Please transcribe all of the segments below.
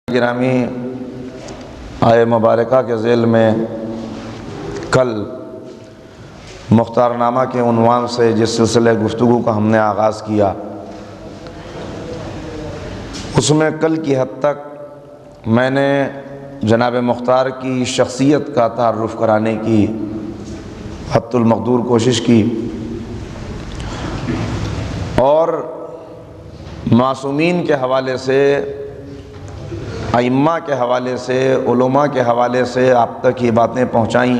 گرامی، آئے مبارکہ کے ذیل میں کل مختار نامہ کے عنوان سے جس سلسلے گفتگو کا ہم نے آغاز کیا، اس میں کل کی حد تک میں نے جناب مختار کی شخصیت کا تعارف کرانے کی حد المقدور کوشش کی اور معصومین کے حوالے سے، ائمہ کے حوالے سے، علماء کے حوالے سے آپ تک یہ باتیں پہنچائیں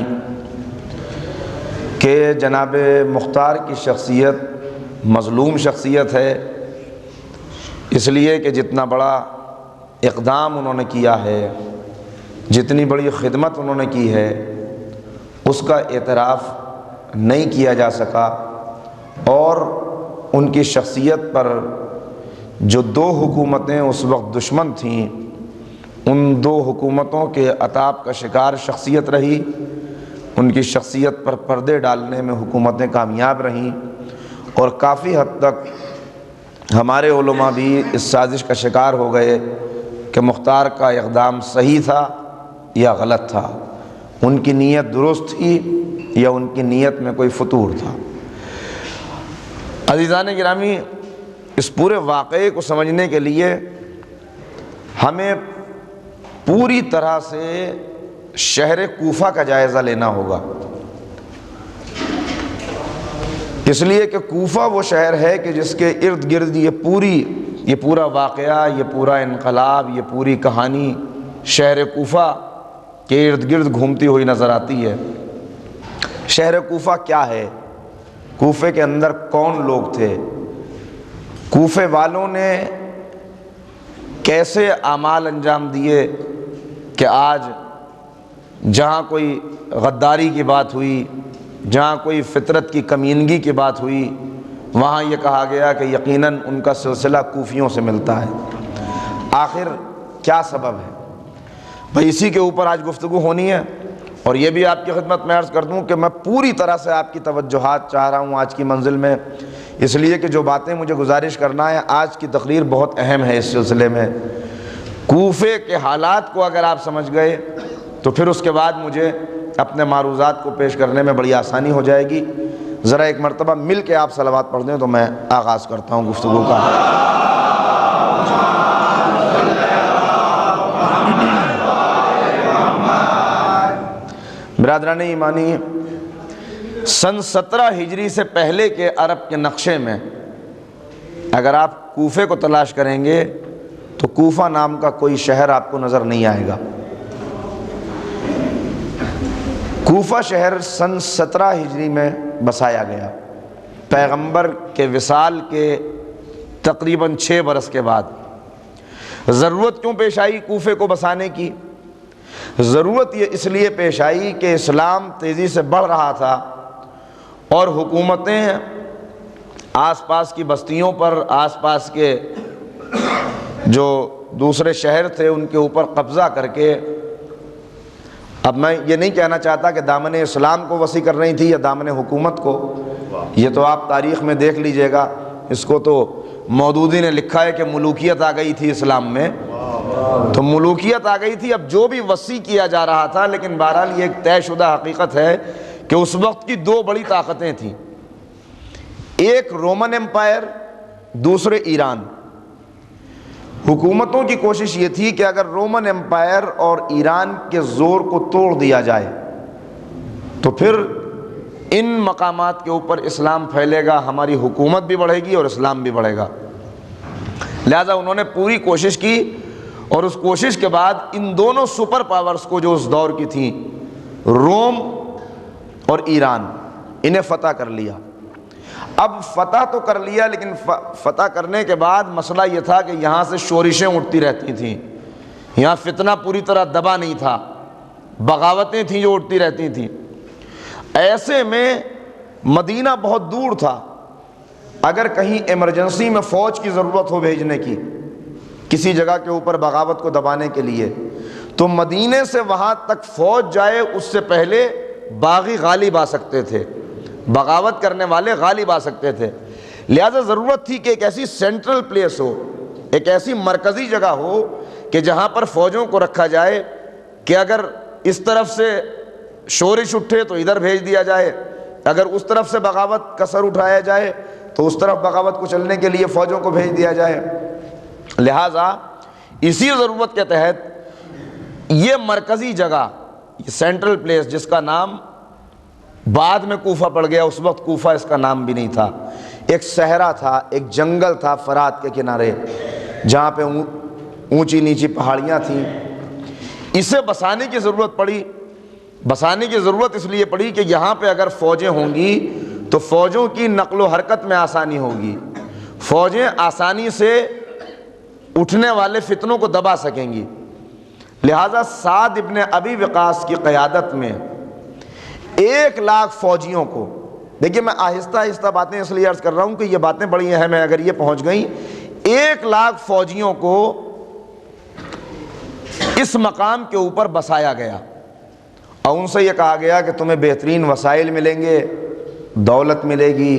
کہ جناب مختار کی شخصیت مظلوم شخصیت ہے، اس لیے کہ جتنا بڑا اقدام انہوں نے کیا ہے، جتنی بڑی خدمت انہوں نے کی ہے، اس کا اعتراف نہیں کیا جا سکا، اور ان کی شخصیت پر جو دو حکومتیں اس وقت دشمن تھیں، ان دو حکومتوں کے عتاب کا شکار شخصیت رہی، ان کی شخصیت پر پردے ڈالنے میں حکومتیں کامیاب رہیں، اور کافی حد تک ہمارے علماء بھی اس سازش کا شکار ہو گئے کہ مختار کا اقدام صحیح تھا یا غلط تھا، ان کی نیت درست تھی یا ان کی نیت میں کوئی فتور تھا۔ عزیزان گرامی، اس پورے واقعے کو سمجھنے کے لیے ہمیں پوری طرح سے شہر کوفہ کا جائزہ لینا ہوگا، اس لیے کہ کوفہ وہ شہر ہے کہ جس کے ارد گرد یہ پورا واقعہ، یہ پورا انقلاب، یہ پوری کہانی شہر کوفہ کے ارد گرد گھومتی ہوئی نظر آتی ہے۔ شہر کوفہ کیا ہے؟ کوفے کے اندر کون لوگ تھے؟ کوفے والوں نے کیسے اعمال انجام دیے کہ آج جہاں کوئی غداری کی بات ہوئی، جہاں کوئی فطرت کی کمینگی کی بات ہوئی، وہاں یہ کہا گیا کہ یقیناً ان کا سلسلہ کوفیوں سے ملتا ہے۔ آخر کیا سبب ہے؟ بھئی اسی کے اوپر آج گفتگو ہونی ہے، اور یہ بھی آپ کی خدمت میں عرض کر دوں کہ میں پوری طرح سے آپ کی توجہات چاہ رہا ہوں آج کی منزل میں، اس لیے کہ جو باتیں مجھے گزارش کرنا ہے، آج کی تقریر بہت اہم ہے اس سلسلے میں۔ کوفے کے حالات کو اگر آپ سمجھ گئے تو پھر اس کے بعد مجھے اپنے معروضات کو پیش کرنے میں بڑی آسانی ہو جائے گی۔ ذرا ایک مرتبہ مل کے آپ صلوات پڑھ دیں تو میں آغاز کرتا ہوں گفتگو کا۔ برادران ایمانی، سن 17 ہجری سے پہلے کے عرب کے نقشے میں اگر آپ کوفے کو تلاش کریں گے تو کوفہ نام کا کوئی شہر آپ کو نظر نہیں آئے گا۔ کوفہ شہر سن 17 ہجری میں بسایا گیا، پیغمبر کے وصال کے تقریباً 6 برس کے بعد۔ ضرورت کیوں پیش آئی کوفے کو بسانے کی؟ ضرورت یہ اس لیے پیش آئی کہ اسلام تیزی سے بڑھ رہا تھا اور حکومتیں آس پاس کی بستیوں پر، آس پاس کے جو دوسرے شہر تھے ان کے اوپر قبضہ کر کے، اب میں یہ نہیں کہنا چاہتا کہ دامن اسلام کو وسیع کر رہی تھی یا دامن حکومت کو، یہ تو آپ تاریخ میں دیکھ لیجئے گا، اس کو تو مودودی نے لکھا ہے کہ ملوکیت آ گئی تھی اسلام میں، تو ملوکیت آ گئی تھی۔ اب جو بھی وسیع کیا جا رہا تھا، لیکن بہرحال یہ ایک طے شدہ حقیقت ہے کہ اس وقت کی 2 بڑی طاقتیں تھیں، ایک رومن امپائر، دوسرے ایران۔ حکومتوں کی کوشش یہ تھی کہ اگر رومن امپائر اور ایران کے زور کو توڑ دیا جائے تو پھر ان مقامات کے اوپر اسلام پھیلے گا، ہماری حکومت بھی بڑھے گی اور اسلام بھی بڑھے گا۔ لہذا انہوں نے پوری کوشش کی، اور اس کوشش کے بعد ان دونوں سپر پاورز کو جو اس دور کی تھیں، روم اور ایران، انہیں فتح کر لیا۔ اب فتح تو کر لیا، لیکن فتح کرنے کے بعد مسئلہ یہ تھا کہ یہاں سے شورشیں اٹھتی رہتی تھیں، یہاں فتنہ پوری طرح دبا نہیں تھا، بغاوتیں تھیں جو اٹھتی رہتی تھیں۔ ایسے میں مدینہ بہت دور تھا، اگر کہیں ایمرجنسی میں فوج کی ضرورت ہو بھیجنے کی کسی جگہ کے اوپر بغاوت کو دبانے کے لیے، تو مدینے سے وہاں تک فوج جائے اس سے پہلے باغی غالب آ سکتے تھے، بغاوت کرنے والے غالب آ سکتے تھے۔ لہذا ضرورت تھی کہ ایک ایسی سینٹرل پلیس ہو، ایک ایسی مرکزی جگہ ہو کہ جہاں پر فوجوں کو رکھا جائے کہ اگر اس طرف سے شورش اٹھے تو ادھر بھیج دیا جائے، اگر اس طرف سے بغاوت کا سر اٹھایا جائے تو اس طرف بغاوت کو چلنے کے لیے فوجوں کو بھیج دیا جائے۔ لہٰذا اسی ضرورت کے تحت یہ مرکزی جگہ، یہ سینٹرل پلیس جس کا نام بعد میں کوفہ پڑ گیا، اس وقت کوفہ اس کا نام بھی نہیں تھا، ایک صحرا تھا، ایک جنگل تھا فرات کے کنارے جہاں پہ اونچی نیچی پہاڑیاں تھیں، اسے بسانے کی ضرورت پڑی۔ بسانے کی ضرورت اس لیے پڑی کہ یہاں پہ اگر فوجیں ہوں گی تو فوجوں کی نقل و حرکت میں آسانی ہوگی، فوجیں آسانی سے اٹھنے والے فتنوں کو دبا سکیں گی۔ لہٰذا سعد ابن ابی وقاص کی قیادت میں 1,00,000 فوجیوں کو، دیکھیے میں آہستہ آہستہ باتیں اس لیے عرض کر رہا ہوں کہ یہ باتیں بڑی اہم ہیں، اگر یہ پہنچ گئیں 1,00,000 فوجیوں کو اس مقام کے اوپر بسایا گیا اور ان سے یہ کہا گیا کہ تمہیں بہترین وسائل ملیں گے، دولت ملے گی،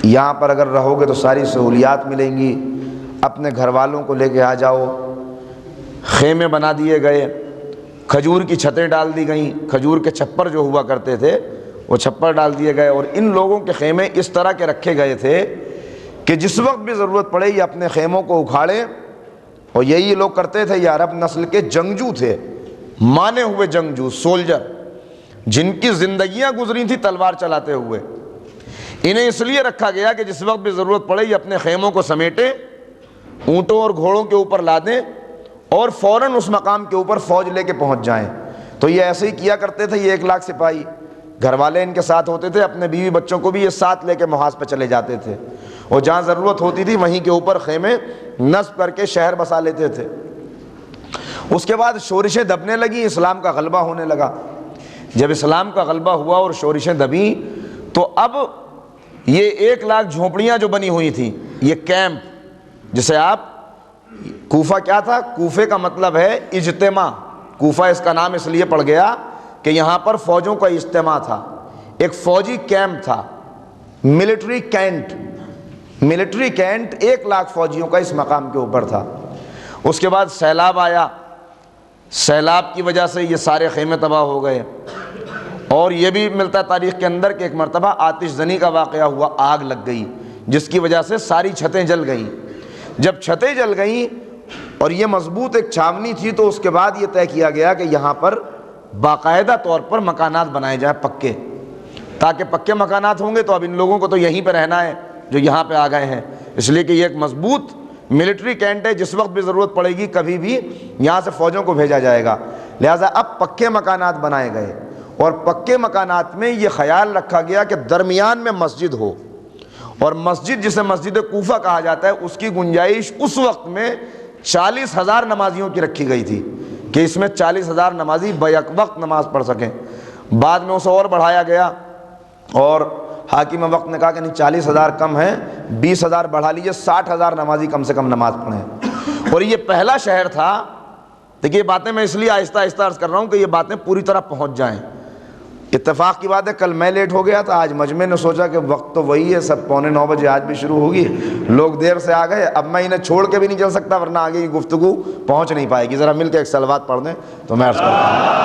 یہاں پر اگر رہو گے تو ساری سہولیات ملیں گی، اپنے گھر والوں کو لے کے آ جاؤ۔ خیمے بنا دیے گئے، کھجور کی چھتیں ڈال دی گئیں، کھجور کے چھپر جو ہوا کرتے تھے وہ چھپر ڈال دیے گئے، اور ان لوگوں کے خیمے اس طرح کے رکھے گئے تھے کہ جس وقت بھی ضرورت پڑے یہ اپنے خیموں کو اکھاڑے۔ اور یہی لوگ کرتے تھے، یہ عرب نسل کے جنگجو تھے، مانے ہوئے جنگجو، سولجر، جن کی زندگیاں گزری تھی تلوار چلاتے ہوئے۔ انہیں اس لیے رکھا گیا کہ جس وقت بھی ضرورت پڑے یہ اپنے خیموں کو سمیٹیں، اونٹوں اور گھوڑوں کے اوپر لادیں اور فوراً اس مقام کے اوپر فوج لے کے پہنچ جائیں۔ تو یہ ایسے ہی کیا کرتے تھے، یہ 1,00,000 سپاہی، گھر والے ان کے ساتھ ہوتے تھے، اپنے بیوی بچوں کو بھی یہ ساتھ لے کے محاذ پہ چلے جاتے تھے، اور جہاں ضرورت ہوتی تھی وہیں کے اوپر خیمے نصب کر کے شہر بسا لیتے تھے۔ اس کے بعد شورشیں دبنے لگیں، اسلام کا غلبہ ہونے لگا۔ جب اسلام کا غلبہ ہوا اور شورشیں دبیں تو اب یہ 1,00,000 جھونپڑیاں جو بنی ہوئی تھیں، یہ کیمپ، جسے آپ، کوفہ کیا تھا؟ کوفے کا مطلب ہے اجتماع، کوفہ اس کا نام اس لیے پڑ گیا کہ یہاں پر فوجوں کا اجتماع تھا، ایک فوجی کیمپ تھا، ملٹری کینٹ، ملٹری کینٹ 1,00,000 فوجیوں کا اس مقام کے اوپر تھا۔ اس کے بعد سیلاب آیا، سیلاب کی وجہ سے یہ سارے خیمے تباہ ہو گئے، اور یہ بھی ملتا ہے تاریخ کے اندر کہ ایک مرتبہ آتش زنی کا واقعہ ہوا، آگ لگ گئی جس کی وجہ سے ساری چھتیں جل گئیں۔ جب چھتیں جل گئیں اور یہ مضبوط ایک چھاونی تھی تو اس کے بعد یہ طے کیا گیا کہ یہاں پر باقاعدہ طور پر مکانات بنائے جائیں پکے، تاکہ پکے مکانات ہوں گے تو اب ان لوگوں کو تو یہیں پہ رہنا ہے جو یہاں پہ آ گئے ہیں، اس لیے کہ یہ ایک مضبوط ملٹری کینٹ ہے، جس وقت بھی ضرورت پڑے گی کبھی بھی یہاں سے فوجوں کو بھیجا جائے گا۔ لہٰذا اب پکے مکانات بنائے گئے، اور پکے مکانات میں یہ خیال رکھا گیا کہ درمیان میں مسجد ہو، اور مسجد جسے مسجد کوفہ کہا جاتا ہے اس کی گنجائش اس وقت میں 40,000 نمازیوں کی رکھی گئی تھی کہ اس میں 40,000 نمازی بیک وقت نماز پڑھ سکیں۔ بعد میں اسے اور بڑھایا گیا اور حاکم وقت نے کہا کہ نہیں 40,000 کم ہیں، 20,000 بڑھا لیجیے، 60,000 نمازی کم سے کم نماز پڑھیں۔ اور یہ پہلا شہر تھا، دیکھیے باتیں میں اس لیے آہستہ آہستہ عرض کر رہا ہوں کہ یہ باتیں پوری طرح پہنچ جائیں۔ اتفاق کی بات ہے کل میں لیٹ ہو گیا تھا، آج مجمع نے سوچا کہ وقت تو وہی ہے، سب 8:45 بجے آج بھی شروع ہوگی، لوگ دیر سے آ گئے، اب میں انہیں چھوڑ کے بھی نہیں چل سکتا ورنہ آگے کی گفتگو پہنچ نہیں پائے گی۔ ذرا مل کے ایک صلوات پڑھ دیں تو میں عرض کرتا ہوں۔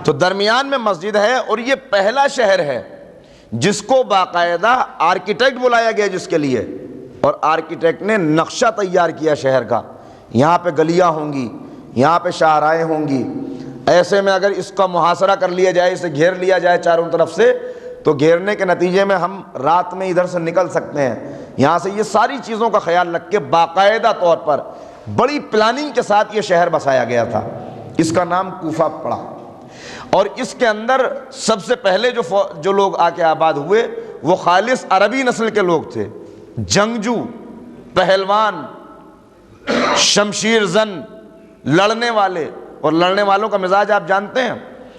تو درمیان میں مسجد ہے، اور یہ پہلا شہر ہے جس کو باقاعدہ آرکیٹیکٹ بلایا گیا جس کے لیے، اور آرکیٹیکٹ نے نقشہ تیار کیا شہر کا، یہاں پہ گلیاں ہوں گی، یہاں پہ شاہراہیں ہوں گی، ایسے میں اگر اس کا محاصرہ کر لیا جائے، اسے گھیر لیا جائے چاروں طرف سے، تو گھیرنے کے نتیجے میں ہم رات میں ادھر سے نکل سکتے ہیں یہاں سے۔ یہ ساری چیزوں کا خیال رکھ کے باقاعدہ طور پر بڑی پلاننگ کے ساتھ یہ شہر بسایا گیا تھا، اس کا نام کوفہ پڑا۔ اور اس کے اندر سب سے پہلے جو لوگ آ کے آباد ہوئے وہ خالص عربی نسل کے لوگ تھے، جنگجو، پہلوان، شمشیر زن، لڑنے والے۔ اور لڑنے والوں کا مزاج آپ جانتے ہیں،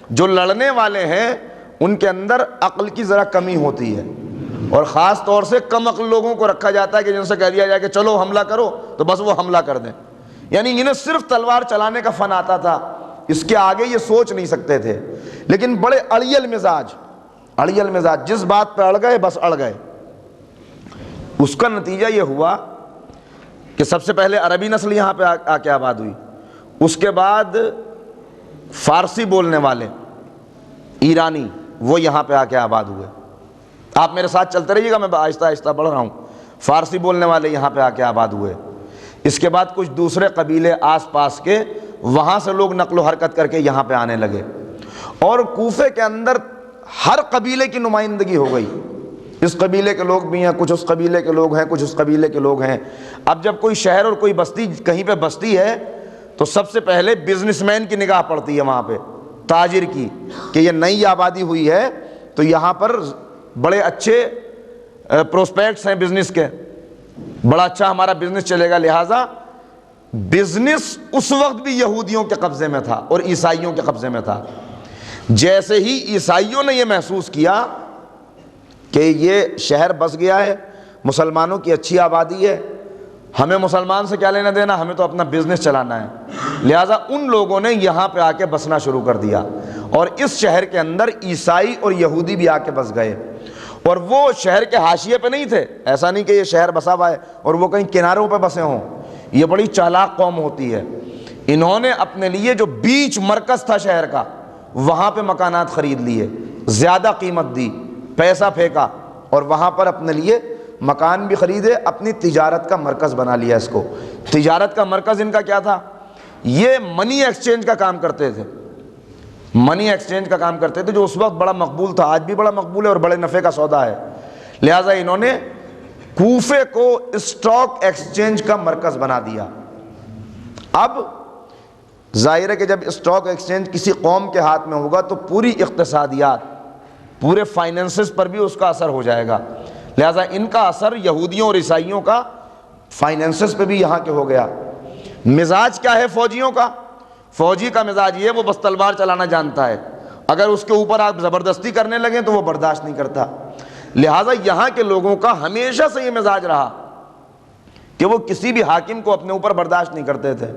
جو لڑنے والے ہیں ان کے اندر عقل کی ذرا کمی ہوتی ہے، اور خاص طور سے کم عقل لوگوں کو رکھا جاتا ہے کہ جن سے کہہ دیا جائے کہ چلو حملہ کرو تو بس وہ حملہ کر دیں، یعنی انہیں صرف تلوار چلانے کا فن آتا تھا، اس کے آگے یہ سوچ نہیں سکتے تھے، لیکن بڑے اڑیل مزاج، جس بات پہ اڑ گئے بس اڑ گئے۔ اس کا نتیجہ یہ ہوا کہ سب سے پہلے عربی نسل یہاں پہ آ کے آباد ہوئی، اس کے بعد فارسی بولنے والے ایرانی وہ یہاں پہ آ کے آباد ہوئے۔ آپ میرے ساتھ چلتے رہیے گا، میں آہستہ آہستہ بڑھ رہا ہوں۔ فارسی بولنے والے یہاں پہ آ کے آباد ہوئے، اس کے بعد کچھ دوسرے قبیلے آس پاس کے، وہاں سے لوگ نقل و حرکت کر کے یہاں پہ آنے لگے، اور کوفے کے اندر ہر قبیلے کی نمائندگی ہو گئی۔ اس قبیلے کے لوگ بھی ہیں، کچھ اس قبیلے کے لوگ ہیں، کچھ اس قبیلے کے لوگ ہیں۔ اب جب کوئی شہر اور کوئی بستی کہیں پہ بستی ہے تو سب سے پہلے بزنس مین کی نگاہ پڑتی ہے وہاں پہ، تاجر کی، کہ یہ نئی آبادی ہوئی ہے تو یہاں پر بڑے اچھے پروسپیکٹس ہیں بزنس کے، بڑا اچھا ہمارا بزنس چلے گا۔ لہٰذا بزنس اس وقت بھی یہودیوں کے قبضے میں تھا اور عیسائیوں کے قبضے میں تھا۔ جیسے ہی عیسائیوں نے یہ محسوس کیا کہ یہ شہر بس گیا ہے، مسلمانوں کی اچھی آبادی ہے، ہمیں مسلمان سے کیا لینا دینا، ہمیں تو اپنا بزنس چلانا ہے، لہٰذا ان لوگوں نے یہاں پہ آ کے بسنا شروع کر دیا، اور اس شہر کے اندر عیسائی اور یہودی بھی آ کے بس گئے۔ اور وہ شہر کے حاشیے پہ نہیں تھے، ایسا نہیں کہ یہ شہر بسا ہوا ہے اور وہ کہیں کناروں پہ بسے ہوں، یہ بڑی چالاک قوم ہوتی ہے۔ انہوں نے اپنے لیے جو بیچ مرکز تھا شہر کا، وہاں پہ مکانات خرید لیے، زیادہ قیمت دی، پیسہ پھینکا، اور وہاں پر اپنے لیے مکان بھی خریدے، اپنی تجارت کا مرکز بنا لیا اس کو۔ تجارت کا مرکز ان کا کیا تھا؟ یہ منی ایکسچینج کا کام کرتے تھے، منی ایکسچینج کا کام کرتے تھے، جو اس وقت بڑا مقبول تھا، آج بھی بڑا مقبول ہے اور بڑے نفع کا سودا ہے۔ لہٰذا انہوں نے کوفے کو اسٹاک ایکسچینج کا مرکز بنا دیا۔ اب ظاہر ہے کہ جب اسٹاک ایکسچینج کسی قوم کے ہاتھ میں ہوگا تو پوری اقتصادیات، پورے فائنینسز پر بھی اس کا اثر ہو جائے گا، لہٰذا ان کا اثر یہودیوں اور عیسائیوں کا فائنینسز پہ بھی یہاں کے ہو گیا۔ مزاج کیا ہے فوجیوں کا؟ فوجی کا مزاج یہ ہے، وہ بس تلوار چلانا جانتا ہے، اگر اس کے اوپر آپ زبردستی کرنے لگیں تو وہ برداشت نہیں کرتا۔ لہٰذا یہاں کے لوگوں کا ہمیشہ سے یہ مزاج رہا کہ وہ کسی بھی حاکم کو اپنے اوپر برداشت نہیں کرتے تھے۔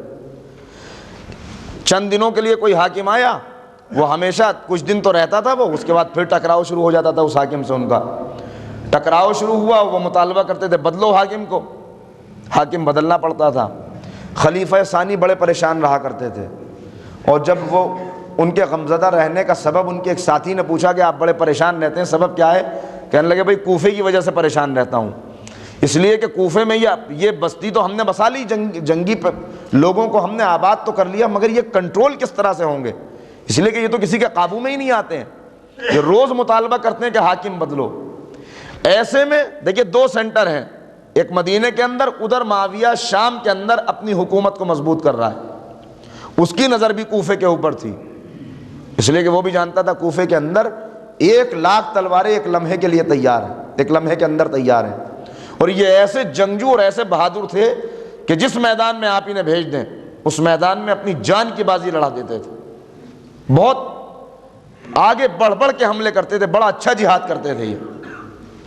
چند دنوں کے لیے کوئی حاکم آیا، وہ ہمیشہ کچھ دن تو رہتا تھا، وہ اس کے بعد پھر ٹکراؤ شروع ہو جاتا تھا اس حاکم سے، ان کا ٹکراؤ شروع ہوا، وہ مطالبہ کرتے تھے بدلو حاکم کو، حاکم بدلنا پڑتا تھا۔ خلیفہ ثانی بڑے پریشان رہا کرتے تھے، اور جب وہ ان کے غمزدہ رہنے کا سبب ان کے ایک ساتھی نے پوچھا کہ آپ بڑے پریشان رہتے ہیں، سبب کیا ہے؟ کہنے لگے بھائی کوفے کی وجہ سے پریشان رہتا ہوں، اس لیے کہ کوفے میں یہ بستی تو ہم نے بسا لی، جنگی لوگوں کو ہم نے آباد تو کر لیا، مگر یہ کنٹرول کس طرح سے ہوں گے؟ اس لیے کہ یہ تو کسی کے قابو میں ہی نہیں آتے ہیں، یہ روز مطالبہ کرتے ہیں کہ حاکم بدلو۔ ایسے میں دیکھیے دو سینٹر ہیں، ایک مدینہ کے اندر، ادھر معاویہ شام کے اندر اپنی حکومت کو مضبوط کر رہا ہے، اس کی نظر بھی کوفے کے اوپر تھی، اس لیے کہ وہ بھی جانتا تھا کوفے کے اندر 1,00,000 تلواریں ایک لمحے کے لیے تیار ہیں، ایک لمحے کے اندر تیار ہیں، اور یہ ایسے جنگجو اور ایسے بہادر تھے کہ جس میدان میں آپ انہیں بھیج دیں اس میدان میں اپنی جان کی بازی لڑا دیتے تھے، بہت آگے بڑھ بڑھ کے حملے کرتے تھے، بڑا اچھا جہاد کرتے تھے یہ۔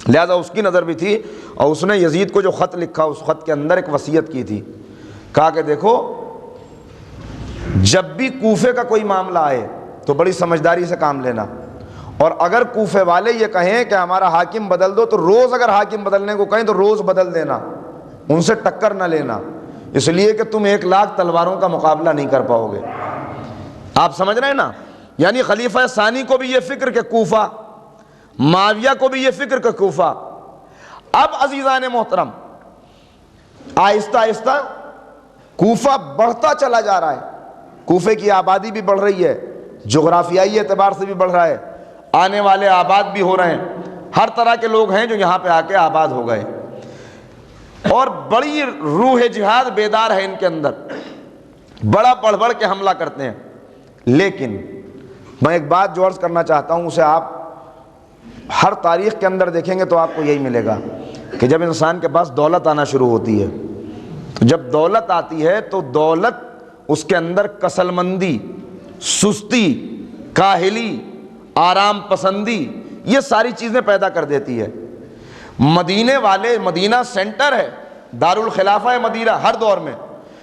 لہذا اس کی نظر بھی تھی، اور اس نے یزید کو جو خط لکھا اس خط کے اندر ایک وصیت کی تھی، کہا کہ دیکھو جب بھی کوفے کا کوئی معاملہ آئے تو بڑی سمجھداری سے کام لینا، اور اگر کوفے والے یہ کہیں کہ ہمارا حاکم بدل دو تو روز اگر حاکم بدلنے کو کہیں تو روز بدل دینا، ان سے ٹکر نہ لینا، اس لیے کہ تم 1,00,000 تلواروں کا مقابلہ نہیں کر پاؤ گے۔ آپ سمجھ رہے ہیں نا؟ یعنی خلیفہ ثانی کو بھی یہ فکر کہ کوفہ، معاویہ کو بھی یہ فکر کہ کوفہ۔ اب عزیزان محترم آہستہ آہستہ کوفہ بڑھتا چلا جا رہا ہے، کوفے کی آبادی بھی بڑھ رہی ہے، جغرافیائی اعتبار سے بھی بڑھ رہا ہے، آنے والے آباد بھی ہو رہے ہیں، ہر طرح کے لوگ ہیں جو یہاں پہ آ کے آباد ہو گئے، اور بڑی روح جہاد بیدار ہے ان کے اندر، بڑا بڑھ بڑھ کے حملہ کرتے ہیں۔ لیکن میں ایک بات جو عرض کرنا چاہتا ہوں، اسے آپ ہر تاریخ کے اندر دیکھیں گے تو آپ کو یہی ملے گا کہ جب انسان کے پاس دولت آنا شروع ہوتی ہے، تو جب دولت آتی ہے تو دولت اس کے اندر کسل مندی، سستی، کاہلی، آرام پسندی، یہ ساری چیزیں پیدا کر دیتی ہے۔ مدینے والے، مدینہ سینٹر ہے، دارالخلافہ ہے مدینہ ہر دور میں،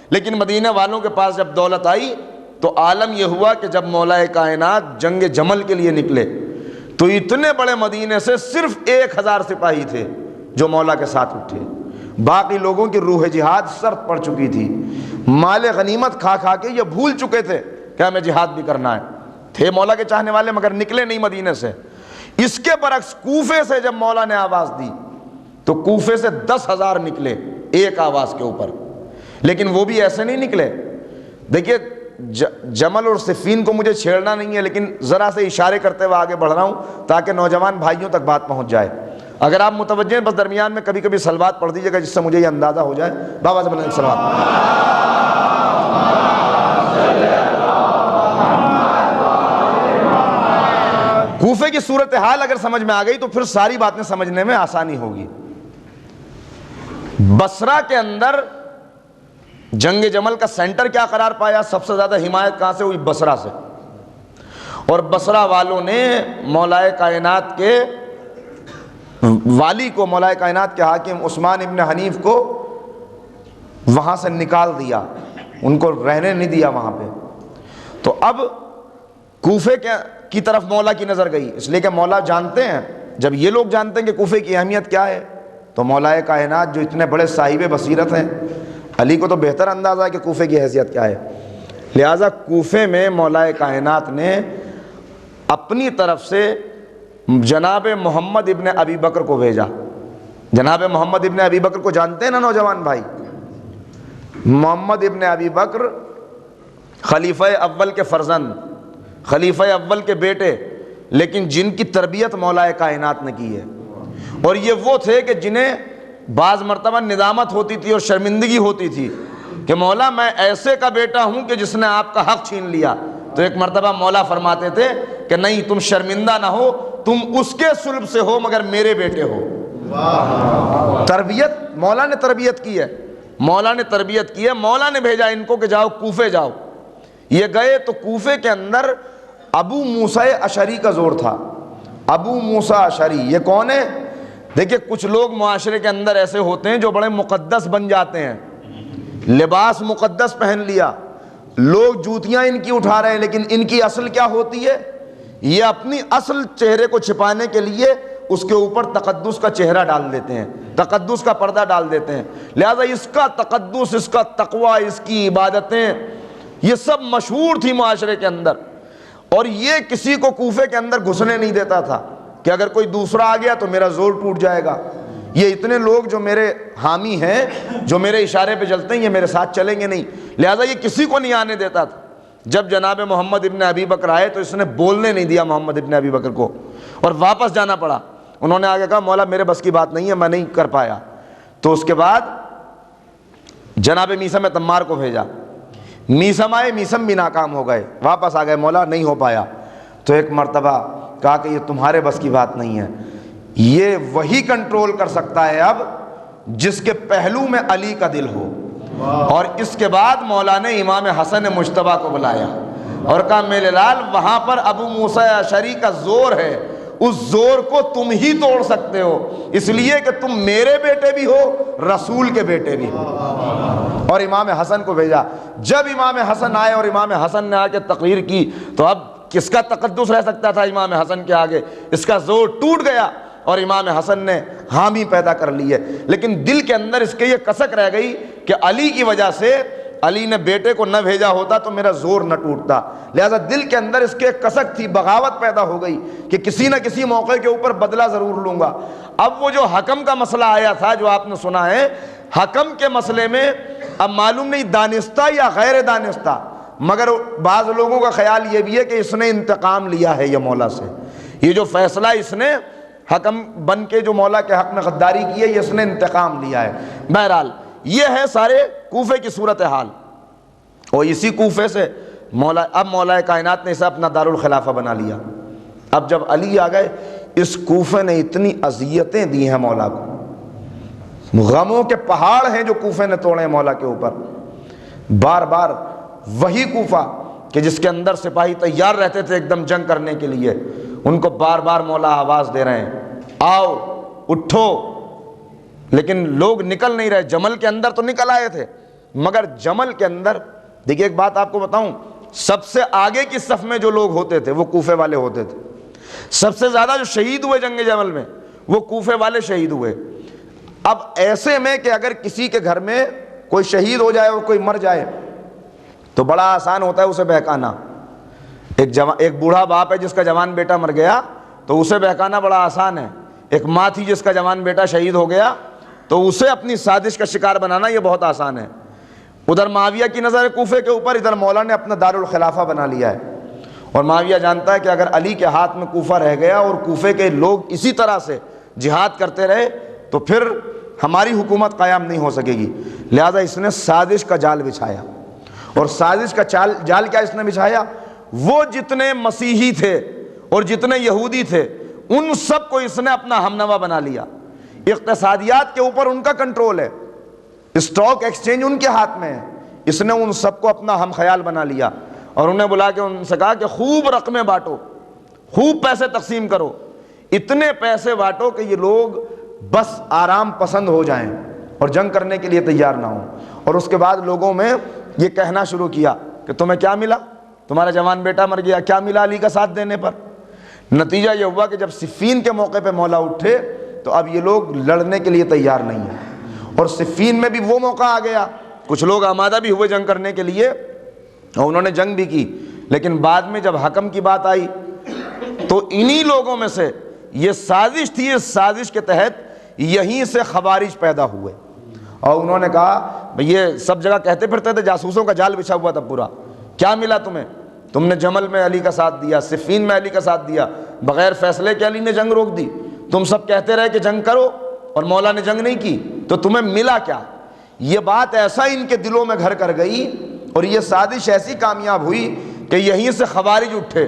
لیکن مدینہ والوں کے پاس جب دولت آئی تو عالم یہ ہوا کہ جب مولا کائنات جنگ جمل کے لیے نکلے تو اتنے بڑے مدینے سے صرف 1,000 سپاہی تھے جو مولا کے ساتھ اٹھے. باقی لوگوں کی روح جہاد سرد پڑ چکی تھی، مال غنیمت کھا کھا کے یہ بھول چکے تھے کہ ہمیں جہاد بھی کرنا ہے. تھے مولا کے چاہنے والے مگر نکلے نہیں مدینے سے. اس کے برعکس کوفے سے جب مولا نے آواز دی تو کوفے سے 10,000 نکلے ایک آواز کے اوپر، لیکن وہ بھی ایسے نہیں نکلے. دیکھیے جمل اور صفین کو مجھے چھیڑنا نہیں ہے، لیکن ذرا سے اشارے کرتے ہوئے آگے بڑھ رہا ہوں تاکہ نوجوان بھائیوں تک بات پہنچ جائے. اگر آپ متوجہ ہیں بس درمیان میں کبھی کبھی سلوات پڑھ دیجیے گا جس سے مجھے یہ اندازہ ہو جائے. بابا سے بلند سلوات. کوفے کی صورتحال اگر سمجھ میں آ گئی تو پھر ساری باتیں سمجھنے میں آسانی ہوگی. بصرہ کے اندر جنگ جمل کا سینٹر کیا قرار پایا؟ سب سے زیادہ حمایت کہاں سے ہوئی؟ بصرہ سے. اور بصرہ والوں نے مولا کائنات کے والی کو، مولا کائنات کے حاکم عثمان ابن حنیف کو وہاں سے نکال دیا، ان کو رہنے نہیں دیا وہاں پہ. تو اب کوفے کی طرف مولا کی نظر گئی، اس لیے کہ مولا جانتے ہیں، جب یہ لوگ جانتے ہیں کہ کوفے کی اہمیت کیا ہے تو مولا کائنات جو اتنے بڑے صاحب بصیرت ہیں، علی کو تو بہتر اندازہ ہے کہ کوفے کی حیثیت کیا ہے. لہٰذا کوفے میں مولا کائنات نے اپنی طرف سے جناب محمد ابن ابی بکر کو بھیجا. جناب محمد ابن ابی بکر کو جانتے ہیں نا نوجوان بھائی؟ محمد ابن ابی بکر خلیفہ اول کے فرزند، خلیفہ اول کے بیٹے، لیکن جن کی تربیت مولا کائنات نے کی ہے. اور یہ وہ تھے کہ جنہیں بعض مرتبہ ندامت ہوتی تھی اور شرمندگی ہوتی تھی کہ مولا میں ایسے کا بیٹا ہوں کہ جس نے آپ کا حق چھین لیا. تو ایک مرتبہ مولا فرماتے تھے کہ نہیں، تم شرمندہ نہ ہو، تم اس کے صلب سے ہو مگر میرے بیٹے ہو. تربیت مولا نے تربیت کی ہے، مولا نے تربیت کی ہے. مولا نے بھیجا ان کو کہ جاؤ کوفے جاؤ. یہ گئے تو کوفے کے اندر ابو موسیٰ اشعری کا زور تھا. ابو موسیٰ اشعری یہ کون ہے؟ دیکھیں کچھ لوگ معاشرے کے اندر ایسے ہوتے ہیں جو بڑے مقدس بن جاتے ہیں، لباس مقدس پہن لیا، لوگ جوتیاں ان کی اٹھا رہے ہیں، لیکن ان کی اصل کیا ہوتی ہے؟ یہ اپنی اصل چہرے کو چھپانے کے لیے اس کے اوپر تقدس کا چہرہ ڈال دیتے ہیں، تقدس کا پردہ ڈال دیتے ہیں. لہذا اس کا تقدس، اس کا تقوی، اس کی عبادتیں یہ سب مشہور تھی معاشرے کے اندر. اور یہ کسی کو کوفے کے اندر گھسنے نہیں دیتا تھا کہ اگر کوئی دوسرا آ گیا تو میرا زور ٹوٹ جائے گا. یہ اتنے لوگ جو میرے حامی ہیں، جو میرے اشارے پہ چلتے ہیں، یہ میرے ساتھ چلیں گے نہیں. لہذا یہ کسی کو نہیں آنے دیتا تھا. جب جناب محمد ابن ابی بکر آئے تو اس نے بولنے نہیں دیا محمد ابن ابی بکر کو، اور واپس جانا پڑا. انہوں نے آگے کہا مولا میرے بس کی بات نہیں ہے، میں نہیں کر پایا. تو اس کے بعد جناب میثم تمار کو بھیجا. میثم آئے، میثم بھی ناکام ہو گئے، واپس آ گئے، مولا نہیں ہو پایا. تو ایک مرتبہ کہا کہ یہ تمہارے بس کی بات نہیں ہے، یہ وہی کنٹرول کر سکتا ہے اب جس کے پہلو میں علی کا دل ہو. اور اس کے بعد مولا نے امام حسن مجتبیٰ کو بلایا اور کہا میرے لال وہاں پر ابو موسیٰ اشعری کا زور ہے، اس زور کو تم ہی توڑ سکتے ہو، اس لیے کہ تم میرے بیٹے بھی ہو، رسول کے بیٹے بھی ہو. اور امام حسن کو بھیجا. جب امام حسن آئے اور امام حسن نے آ کے تقریر کی تو اب کس کا تقدس رہ سکتا تھا امام حسن کے آگے؟ اس کا زور ٹوٹ گیا اور امام حسن نے حامی پیدا کر لی ہے. لیکن دل کے اندر اس کے یہ کسک رہ گئی کہ علی کی وجہ سے علی نے بیٹے کو نہ بھیجا ہوتا تو میرا زور نہ ٹوٹتا. لہذا دل کے اندر اس کے کسک تھی، بغاوت پیدا ہو گئی کہ کسی نہ کسی موقع کے اوپر بدلہ ضرور لوں گا. اب وہ جو حکم کا مسئلہ آیا تھا جو آپ نے سنا ہے، حکم کے مسئلے میں اب معلوم نہیں دانستہ یا غیر دانستہ، مگر بعض لوگوں کا خیال یہ بھی ہے کہ اس نے انتقام لیا ہے یہ مولا سے. یہ جو فیصلہ اس نے حکم بن کے جو مولا کے حق میں غداری کی ہے، یہ اس نے انتقام لیا ہے. بہرحال یہ ہے سارے کوفے کی صورتحال. اور اسی کوفے سے اب مولا کائنات نے اسے اپنا دارالخلافہ بنا لیا. اب جب علی آ گئے، اس کوفے نے اتنی اذیتیں دی ہیں مولا کو، غموں کے پہاڑ ہیں جو کوفے نے توڑے ہیں مولا کے اوپر. بار بار وہی کوفہ کہ جس کے اندر سپاہی تیار رہتے تھے ایک دم جنگ کرنے کے لیے، ان کو بار بار مولا آواز دے رہے ہیں آؤ اٹھو، لیکن لوگ نکل نہیں رہے. جمل کے اندر تو نکل آئے تھے، مگر جمل کے اندر دیکھیے ایک بات آپ کو بتاؤں، سب سے آگے کی صف میں جو لوگ ہوتے تھے وہ کوفے والے ہوتے تھے. سب سے زیادہ جو شہید ہوئے جنگ جمل میں وہ کوفے والے شہید ہوئے. اب ایسے میں کہ اگر کسی کے گھر میں کوئی شہید ہو جائے اور کوئی مر جائے تو بڑا آسان ہوتا ہے اسے بہکانا. ایک بوڑھا باپ ہے جس کا جوان بیٹا مر گیا تو اسے بہکانا بڑا آسان ہے. ایک ماں تھی جس کا جوان بیٹا شہید ہو گیا تو اسے اپنی سازش کا شکار بنانا یہ بہت آسان ہے. ادھر معاویہ کی نظر ہے کوفے کے اوپر, ادھر مولا نے اپنا دارالخلافہ بنا لیا ہے. اور معاویہ جانتا ہے کہ اگر علی کے ہاتھ میں کوفہ رہ گیا اور کوفے کے لوگ اسی طرح سے جہاد کرتے رہے تو پھر ہماری حکومت قائم نہیں ہو سکے گی. لہذا اس نے سازش کا جال بچھایا. اور سازش کا جال کیا اس نے بچھایا؟ وہ جتنے مسیحی تھے اور جتنے یہودی تھے ان سب کو اس نے اپنا ہمنوا بنا لیا. اقتصادیات کے اوپر ان کا کنٹرول ہے, اسٹاک ایکسچینج ان کے ہاتھ میں ہے. اس نے ان سب کو اپنا ہم خیال بنا لیا اور انہیں بلا کے ان سے کہا کہ خوب رقمیں بانٹو, خوب پیسے تقسیم کرو, اتنے پیسے بانٹو کہ یہ لوگ بس آرام پسند ہو جائیں اور جنگ کرنے کے لیے تیار نہ ہوں. اور اس کے بعد لوگوں میں یہ کہنا شروع کیا کہ تمہیں کیا ملا, تمہارا جوان بیٹا مر گیا, کیا ملا علی کا ساتھ دینے پر؟ نتیجہ یہ ہوا کہ جب صفین کے موقع پہ مولا اٹھے تو اب یہ لوگ لڑنے کے لیے تیار نہیں ہیں. اور صفین میں بھی وہ موقع آ گیا, کچھ لوگ آمادہ بھی ہوئے جنگ کرنے کے لیے اور انہوں نے جنگ بھی کی, لیکن بعد میں جب حکم کی بات آئی تو انہی لوگوں میں سے یہ سازش تھی, اس سازش کے تحت یہیں سے خوارج پیدا ہوئے. اور انہوں نے کہا یہ سب جگہ کہتے پھرتے تھے جاسوسوں کا جال بچھا ہوا تھا پورا, کیا ملا تمہیں؟ تم نے جمل میں علی کا ساتھ دیا, صفین میں علی کا ساتھ دیا, بغیر فیصلے کے علی نے جنگ روک دی. تم سب کہتے رہے کہ جنگ کرو اور مولا نے جنگ نہیں کی, تو تمہیں ملا کیا؟ یہ بات ایسا ان کے دلوں میں گھر کر گئی اور یہ سازش ایسی کامیاب ہوئی کہ یہیں سے خوارج اٹھے.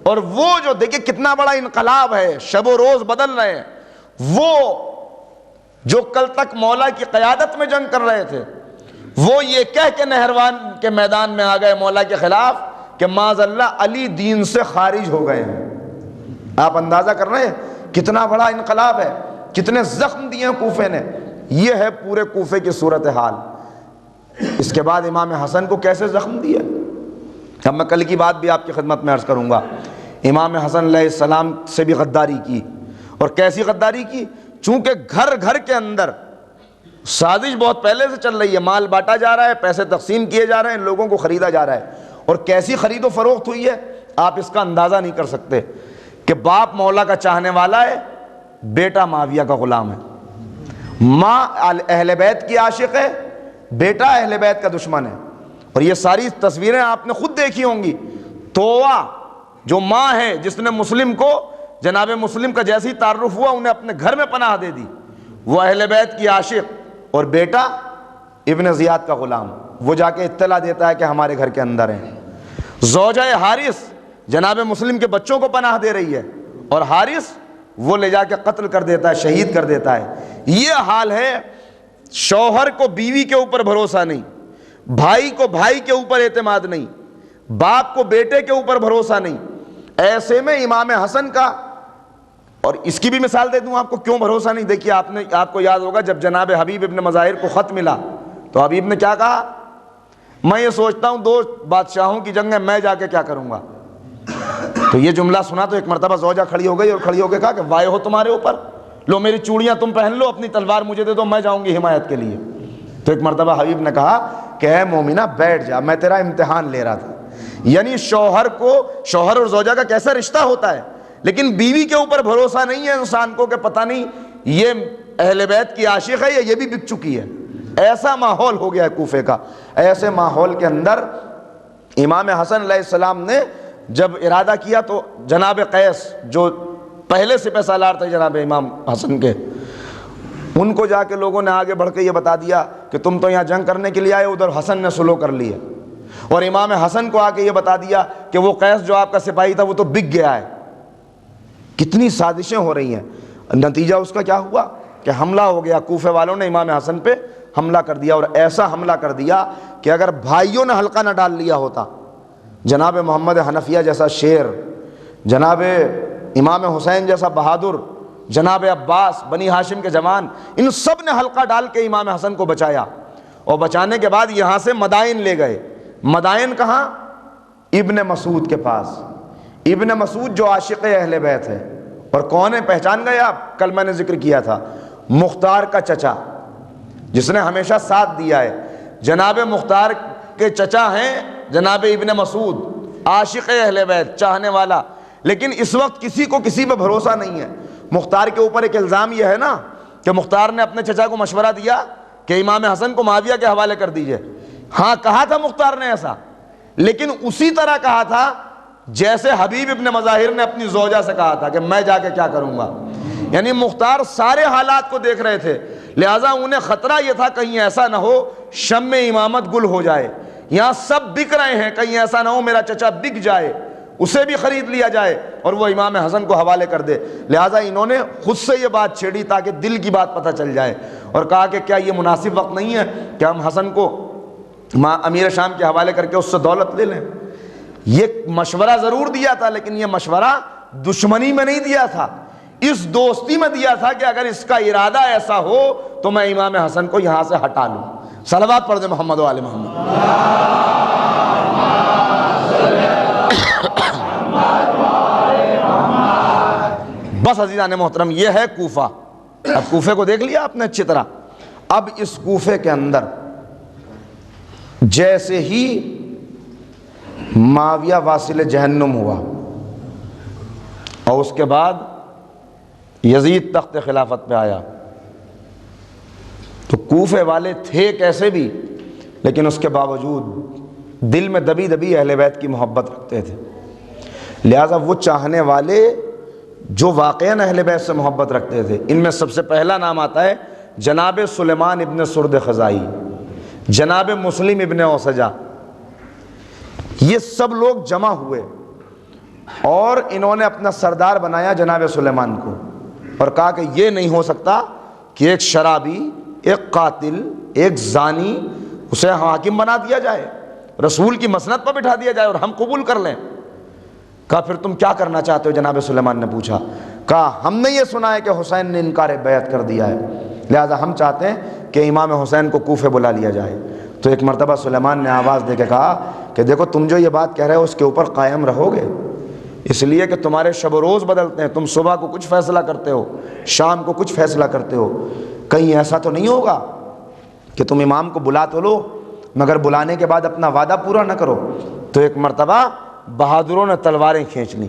اور وہ جو دیکھیں کتنا بڑا انقلاب ہے, شب و روز بدل رہے ہیں. وہ جو کل تک مولا کی قیادت میں جنگ کر رہے تھے وہ یہ کہہ کے نہروان کے میدان میں آ گئے مولا کے خلاف کہ معاذ اللہ علی دین سے خارج ہو گئے ہیں. آپ اندازہ کر رہے ہیں کتنا بڑا انقلاب ہے, کتنے زخم دیے کوفے نے. یہ ہے پورے کوفے کی صورتحال. اس کے بعد امام حسن کو کیسے زخم دیا, اب میں کل کی بات بھی آپ کی خدمت میں عرض کروں گا. امام حسن علیہ السلام سے بھی غداری کی, اور کیسی غداری کی؟ چونکہ گھر گھر کے اندر سازش بہت پہلے سے چل رہی ہے, مال بانٹا جا رہا ہے, پیسے تقسیم کیے جا رہے ہیں, لوگوں کو خریدا جا رہا ہے. اور کیسی خرید و فروخت ہوئی ہے آپ اس کا اندازہ نہیں کر سکتے کہ باپ مولا کا چاہنے والا ہے, بیٹا معاویہ کا غلام ہے. ماں اہل بیت کی عاشق ہے, بیٹا اہل بیت کا دشمن ہے. اور یہ ساری تصویریں آپ نے خود دیکھی ہوں گی. تووا جو ماں ہے جس نے مسلم کو جناب مسلم کا جیسے ہی تعارف ہوا انہیں اپنے گھر میں پناہ دے دی, وہ اہل بیت کی عاشق, اور بیٹا ابن زیاد کا غلام, وہ جا کے اطلاع دیتا ہے کہ ہمارے گھر کے اندر ہیں. زوجہ حارث جناب مسلم کے بچوں کو پناہ دے رہی ہے, اور حارث وہ لے جا کے قتل کر دیتا ہے, شہید کر دیتا ہے. یہ حال ہے. شوہر کو بیوی کے اوپر بھروسہ نہیں, بھائی کو بھائی کے اوپر اعتماد نہیں, باپ کو بیٹے کے اوپر بھروسہ نہیں. ایسے میں امام حسن کا, اور اس کی بھی مثال دے دوں آپ کو کیوں بھروسہ نہیں. دیکھیے آپ کو یاد ہوگا جب جناب حبیب ابن مظاہر کو خط ملا تو حبیب نے کیا کہا؟ میں یہ سوچتا ہوں دو بادشاہوں کی جنگ ہے, میں جا کے کیا کروں گا. تو یہ جملہ سنا تو ایک مرتبہ زوجہ کھڑی ہو گئی اور کھڑی ہو کے کہا کہ وائے ہو تمہارے اوپر, لو میری چوڑیاں تم پہن لو, اپنی تلوار مجھے دے دو, میں جاؤں گی حمایت کے لیے. تو ایک مرتبہ حبیب نے کہا کہ اے مومنہ بیٹھ جا, میں تیرا امتحان لے رہا تھا. یعنی شوہر اور زوجہ کا کیسا رشتہ ہوتا ہے, لیکن بیوی کے اوپر بھروسہ نہیں ہے انسان کو کہ پتہ نہیں یہ اہل بیت کی عاشق ہے یا یہ بھی بک چکی ہے. ایسا ماحول ہو گیا ہے کوفے کا. ایسے ماحول کے اندر امام حسن علیہ السلام نے جب ارادہ کیا تو جناب قیس جو پہلے سپہ سالار تھے جناب امام حسن کے, ان کو جا کے لوگوں نے آگے بڑھ کے یہ بتا دیا کہ تم تو یہاں جنگ کرنے کے لیے آئے, ادھر حسن نے سلو کر لی ہے. اور امام حسن کو آ کے یہ بتا دیا کہ وہ قیس جو آپ کا سپاہی تھا وہ تو بک گیا ہے. کتنی سازشیں ہو رہی ہیں. نتیجہ اس کا کیا ہوا کہ حملہ ہو گیا. کوفے والوں نے امام حسن پہ حملہ کر دیا, اور ایسا حملہ کر دیا کہ اگر بھائیوں نے حلقہ نہ ڈال لیا ہوتا, جناب محمد حنفیہ جیسا شیر, جناب امام حسین جیسا بہادر, جناب عباس بنی ہاشم کے جوان, ان سب نے حلقہ ڈال کے امام حسن کو بچایا. اور بچانے کے بعد یہاں سے مدائن لے گئے. مدائن کہاں؟ ابن مسعود کے پاس. ابن مسعود جو عاشق اہل بیت ہے, اور کون ہے پہچان گئے آپ؟ کل میں نے ذکر کیا تھا, مختار کا چچا جس نے ہمیشہ ساتھ دیا ہے، جناب مختار کے چچا ہیں جناب ابن مسعود، عاشق اہل بیت، چاہنے والا، لیکن اس وقت کسی کو کسی پہ بھروسہ نہیں ہے۔ مختار کے اوپر ایک الزام یہ ہے نا کہ مختار نے اپنے چچا کو مشورہ دیا کہ امام حسن کو معاویہ کے حوالے کر دیجئے۔ ہاں کہا تھا مختار نے ایسا، لیکن اسی طرح کہا تھا جیسے حبیب ابن مظاہر نے اپنی زوجہ سے کہا تھا کہ میں جا کے کیا کروں گا۔ یعنی مختار سارے حالات کو دیکھ رہے تھے، لہٰذا انہیں خطرہ یہ تھا کہیں ایسا نہ ہو شم امامت گل ہو جائے، یہاں سب بک رہے ہیں، کہیں ایسا نہ ہو میرا چچا بک جائے، اسے بھی خرید لیا جائے اور وہ امام حسن کو حوالے کر دے۔ لہٰذا انہوں نے خود سے یہ بات چھیڑی تاکہ دل کی بات پتہ چل جائے، اور کہا کہ کیا یہ مناسب وقت نہیں ہے کہ ہم حسن کو امیر شام کے حوالے کر کے اس سے دولت لے لیں۔ یہ مشورہ ضرور دیا تھا، لیکن یہ مشورہ دشمنی میں نہیں دیا تھا، اس دوستی میں دیا تھا کہ اگر اس کا ارادہ ایسا ہو تو میں امام حسن کو یہاں سے ہٹا لوں۔ صلوات پڑھ دیں محمد و آل محمد۔ بس عزیزان محترم، یہ ہے کوفہ۔ اب کوفے کو دیکھ لیا آپ نے اچھی طرح۔ اب اس کوفے کے اندر جیسے ہی معاویہ واصل جہنم ہوا اور اس کے بعد یزید تخت خلافت پہ آیا، تو کوفے والے تھے کیسے بھی، لیکن اس کے باوجود دل میں دبی دبی اہل بیت کی محبت رکھتے تھے۔ لہٰذا وہ چاہنے والے جو واقعاً اہل بیت سے محبت رکھتے تھے، ان میں سب سے پہلا نام آتا ہے جناب سلیمان ابن سرد خزائی، جناب مسلم ابن اوسجہ۔ یہ سب لوگ جمع ہوئے اور انہوں نے اپنا سردار بنایا جناب سلیمان کو، اور کہا کہ یہ نہیں ہو سکتا کہ ایک شرابی، ایک قاتل، ایک زانی، اسے حاکم بنا دیا جائے، رسول کی مسند پر بٹھا دیا جائے اور ہم قبول کر لیں۔ کہا پھر تم کیا کرنا چاہتے ہو؟ جناب سلیمان نے پوچھا۔ کہا ہم نے یہ سنا ہے کہ حسین نے انکار بیعت کر دیا ہے، لہذا ہم چاہتے ہیں کہ امام حسین کو کوفے بلا لیا جائے۔ تو ایک مرتبہ سلیمان نے آواز دے کے کہا کہ دیکھو تم جو یہ بات کہہ رہے ہو اس کے اوپر قائم رہو گے، اس لیے کہ تمہارے شب و روز بدلتے ہیں، تم صبح کو کچھ فیصلہ کرتے ہو، شام کو کچھ فیصلہ کرتے ہو، کہیں ایسا تو نہیں ہوگا کہ تم امام کو بلا تو لو مگر بلانے کے بعد اپنا وعدہ پورا نہ کرو۔ تو ایک مرتبہ بہادروں نے تلواریں کھینچ لیں،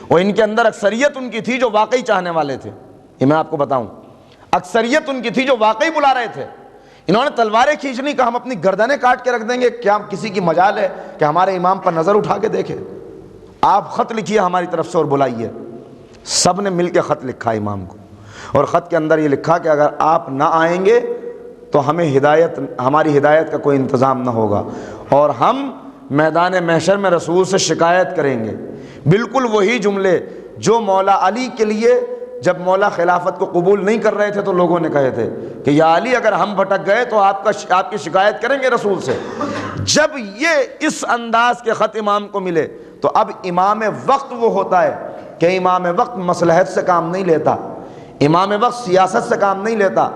اور ان کے اندر اکثریت ان کی تھی جو واقعی چاہنے والے تھے۔ یہ میں آپ کو بتاؤں، اکثریت ان کی تھی جو واقعی بلا رہے تھے۔ انہوں نے تلواریں کھینچ لی کہ ہم اپنی گردنیں کاٹ کے رکھ دیں گے، کیا کسی کی مجال ہے کہ ہمارے امام پر نظر اٹھا کے دیکھے؟ آپ خط لکھیے ہماری طرف سے اور بلائیے۔ سب نے مل کے خط لکھا امام کو، اور خط کے اندر یہ لکھا کہ اگر آپ نہ آئیں گے تو ہماری ہدایت کا کوئی انتظام نہ ہوگا، اور ہم میدان محشر میں رسول سے شکایت کریں گے۔ بالکل وہی جملے جو مولا علی کے لیے جب مولا خلافت کو قبول نہیں کر رہے تھے تو لوگوں نے کہے تھے کہ یا علی اگر ہم بھٹک گئے تو آپ کی شکایت کریں گے رسول سے۔ جب یہ اس انداز کے خط امام کو ملے تو اب امام وقت وہ ہوتا ہے کہ امام وقت مصلحت سے کام نہیں لیتا، امام وقت سیاست سے کام نہیں لیتا،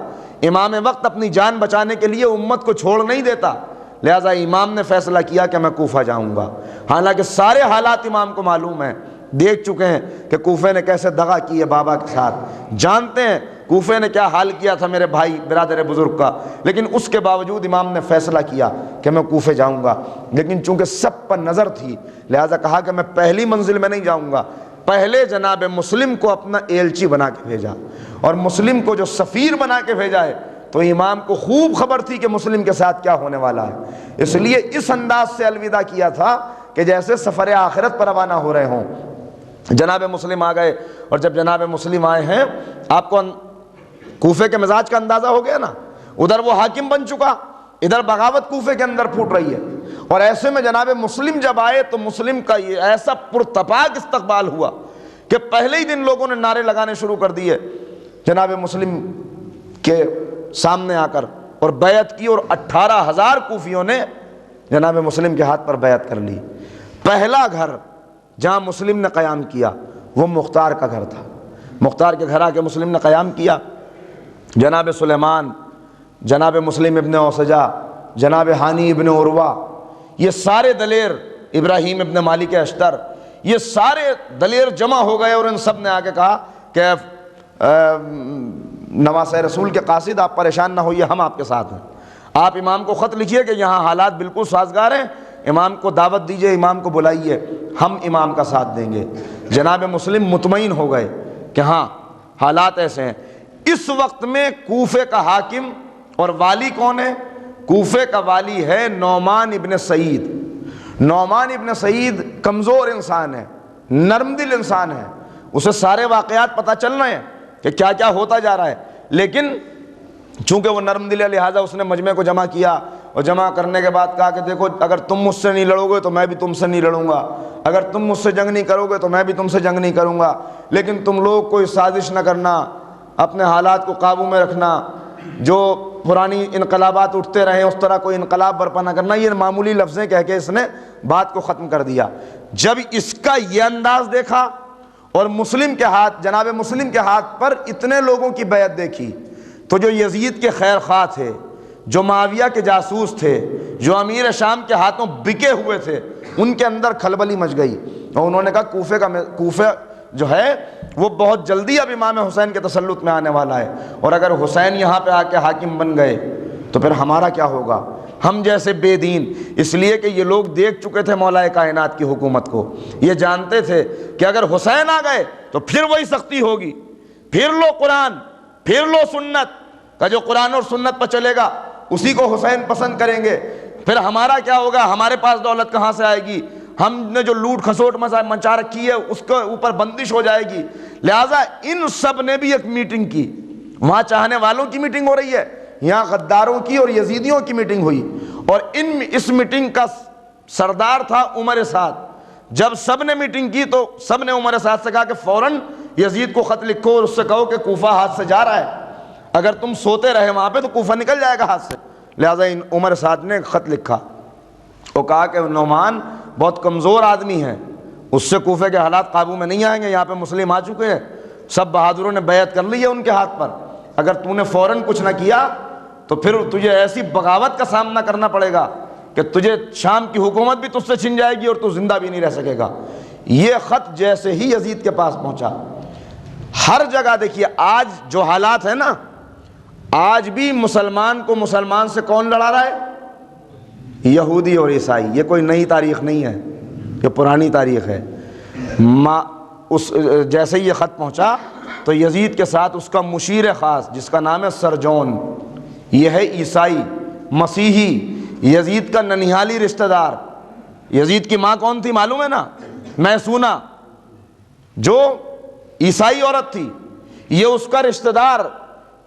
امام وقت اپنی جان بچانے کے لیے امت کو چھوڑ نہیں دیتا۔ لہٰذا امام نے فیصلہ کیا کہ میں کوفہ جاؤں گا، حالانکہ سارے حالات امام کو معلوم ہیں، دیکھ چکے ہیں کہ کوفے نے کیسے دغا کی ہے بابا کے ساتھ، جانتے ہیں کوفے نے کیا حال کیا تھا میرے بھائی برادر بزرگ کا، لیکن اس کے باوجود امام نے فیصلہ کیا کہ میں کوفے جاؤں گا۔ لیکن چونکہ سب پر نظر تھی لہٰذا کہا کہ میں پہلی منزل میں نہیں جاؤں گا، پہلے جناب مسلم کو اپنا ایلچی بنا کے بھیجا، اور مسلم کو جو سفیر بنا کے بھیجا ہے تو امام کو خوب خبر تھی کہ مسلم کے ساتھ کیا ہونے والا ہے، اس لیے اس انداز سے الوداع کیا تھا کہ جیسے سفر آخرت پر روانہ ہو رہے ہوں۔ جناب مسلم آ گئے، اور جب جناب مسلم آئے ہیں آپ کو کوفے کے مزاج کا اندازہ ہو گیا نا، ادھر وہ حاکم بن چکا، ادھر بغاوت کوفے کے اندر پھوٹ رہی ہے، اور ایسے میں جناب مسلم جب آئے تو مسلم کا یہ ایسا پرتپاک استقبال ہوا کہ پہلے ہی دن لوگوں نے نعرے لگانے شروع کر دیے جناب مسلم کے سامنے آ کر، اور بیعت کی، اور 18,000 کوفیوں نے جناب مسلم کے ہاتھ پر بیعت کر لی۔ پہلا گھر جہاں مسلم نے قیام کیا وہ مختار کا گھر تھا، مختار کے گھر آ کے مسلم نے قیام کیا۔ جناب سلیمان، جناب مسلم ابن اوسجہ، جناب ہانی ابن عروہ، یہ سارے دلیر، ابراہیم ابن مالک اشتر، یہ سارے دلیر جمع ہو گئے، اور ان سب نے آ کے کہا کہ نواسۂ رسول کے قاصد، آپ پریشان نہ ہوئیے، ہم آپ کے ساتھ ہیں۔ آپ امام کو خط لکھیے کہ یہاں حالات بالکل سازگار ہیں، امام کو دعوت دیجئے، امام کو بلائیے، ہم امام کا ساتھ دیں گے۔ جناب مسلم مطمئن ہو گئے کہ ہاں حالات ایسے ہیں۔ اس وقت میں کوفے کا حاکم اور والی کون ہے؟ کوفے کا والی ہے نعمان ابن سعید۔ نعمان ابن سعید کمزور انسان ہے، نرم دل انسان ہے، اسے سارے واقعات پتہ چل رہے ہیں کہ کیا کیا ہوتا جا رہا ہے، لیکن چونکہ وہ نرم دل ہے لہٰذا اس نے مجمع کو جمع کیا، اور جمع کرنے کے بعد کہا کہ دیکھو اگر تم مجھ سے نہیں لڑو گے تو میں بھی تم سے نہیں لڑوں گا، اگر تم مجھ سے جنگ نہیں کرو گے تو میں بھی تم سے جنگ نہیں کروں گا، لیکن تم لوگ کوئی سازش نہ کرنا، اپنے حالات کو قابو میں رکھنا، جو پرانی انقلابات اٹھتے رہے اس طرح کوئی انقلاب برپا نہ کرنا۔ یہ معمولی لفظیں کہہ کے اس نے بات کو ختم کر دیا۔ جب اس کا یہ انداز دیکھا اور مسلم کے ہاتھ، جناب مسلم کے ہاتھ پر اتنے لوگوں کی بیعت دیکھی، تو جو یزید کے خیر خواہ تھے، جو معاویہ کے جاسوس تھے، جو امیر شام کے ہاتھوں بکے ہوئے تھے، ان کے اندر کھلبلی مچ گئی، اور انہوں نے کہا کوفہ جو ہے وہ بہت جلدی اب امام حسین کے تسلط میں آنے والا ہے، اور اگر حسین یہاں پہ آ کے حاکم بن گئے تو پھر ہمارا کیا ہوگا، ہم جیسے بے دین۔ اس لیے کہ یہ لوگ دیکھ چکے تھے مولا کائنات کی حکومت کو، یہ جانتے تھے کہ اگر حسین آ گئے تو پھر وہی سختی ہوگی، پھر لو قرآن، پھر لو سنت کا، جو قرآن اور سنت پر چلے گا اسی کو حسین پسند کریں گے، پھر ہمارا کیا ہوگا، ہمارے پاس دولت کہاں سے آئے گی، ہم نے جو لوٹ کھسوٹ مچا رکھی ہے اس کے اوپر بندش ہو جائے گی۔ لہٰذا ان سب نے بھی ایک میٹنگ کی، وہاں چاہنے والوں کی میٹنگ ہو رہی ہے، یہاں غداروں کی اور یزیدیوں کی میٹنگ ہوئی، اور اس میٹنگ کا سردار تھا عمر سعد۔ جب سب نے میٹنگ کی تو سب نے عمر سعد سے کہا کہ فوراً یزید کو خط لکھو اور اس سے کہو کہ کوفہ ہاتھ سے جا رہا ہے، اگر تم سوتے رہے وہاں پہ تو کوفہ نکل جائے گا ہاتھ سے۔ لہٰذا عمر سعد نے خط لکھا اور کہا کہ نعمان بہت کمزور آدمی ہے، اس سے کوفے کے حالات قابو میں نہیں آئیں گے، یہاں پہ مسلم آ چکے ہیں، سب بہادروں نے بیعت کر لی ہے ان کے ہاتھ پر، اگر تو نے فوراً کچھ نہ کیا تو پھر تجھے ایسی بغاوت کا سامنا کرنا پڑے گا کہ تجھے شام کی حکومت بھی تجھ سے چھن جائے گی اور تو زندہ بھی نہیں رہ سکے گا۔ یہ خط جیسے ہی یزید کے پاس پہنچا، ہر جگہ دیکھیے آج جو حالات ہیں نا، آج بھی مسلمان کو مسلمان سے کون لڑا رہا ہے؟ یہودی اور عیسائی۔ یہ کوئی نئی تاریخ نہیں ہے، یہ پرانی تاریخ ہے۔ جیسے ہی یہ خط پہنچا تو یزید کے ساتھ اس کا مشیر خاص جس کا نام ہے سرجون، یہ ہے عیسائی مسیحی، یزید کا ننہالی رشتہ دار۔ یزید کی ماں کون تھی معلوم ہے نا؟ میسونہ، جو عیسائی عورت تھی، یہ اس کا رشتہ دار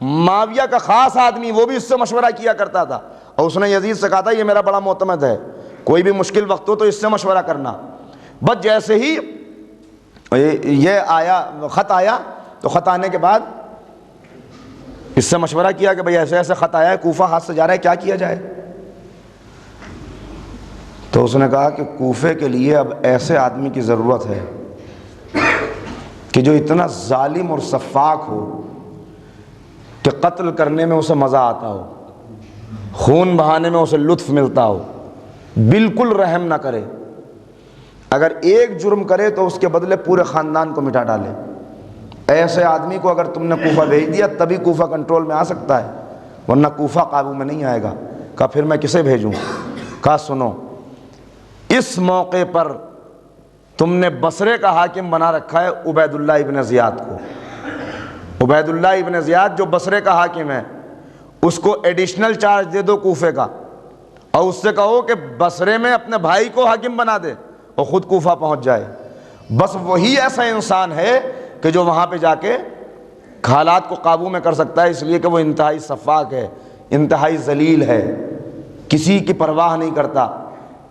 معاویہ کا خاص آدمی، وہ بھی اس سے مشورہ کیا کرتا تھا، اور اس نے یزید سے کہا تھا یہ میرا بڑا معتمد ہے، کوئی بھی مشکل وقت ہو تو اس سے مشورہ کرنا۔ بس جیسے ہی یہ خط آیا تو خط آنے کے بعد اس سے مشورہ کیا کہ بھئی ایسے ایسے خط آیا ہے، کوفہ ہاتھ سے جا رہا ہے، کیا کیا جائے؟ تو اس نے کہا کہ کوفے کے لیے اب ایسے آدمی کی ضرورت ہے کہ جو اتنا ظالم اور سفاک ہو کہ قتل کرنے میں اسے مزہ آتا ہو، خون بہانے میں اسے لطف ملتا ہو، بالکل رحم نہ کرے، اگر ایک جرم کرے تو اس کے بدلے پورے خاندان کو مٹا ڈالے۔ ایسے آدمی کو اگر تم نے کوفہ بھیج دیا تبھی کوفہ کنٹرول میں آ سکتا ہے، ورنہ کوفہ قابو میں نہیں آئے گا۔ کہا پھر میں کسے بھیجوں؟ کہا سنو، اس موقع پر تم نے بصرے کا حاکم بنا رکھا ہے عبید اللہ ابن زیاد کو۔ عبید اللہ ابن زیاد جو بصرے کا حاکم ہے، اس کو ایڈیشنل چارج دے دو کوفے کا، اور اس سے کہو کہ بصرے میں اپنے بھائی کو حاکم بنا دے اور خود کوفہ پہنچ جائے۔ بس وہی ایسا انسان ہے کہ جو وہاں پہ جا کے حالات کو قابو میں کر سکتا ہے، اس لیے کہ وہ انتہائی سفاک ہے، انتہائی ذلیل ہے، کسی کی پرواہ نہیں کرتا،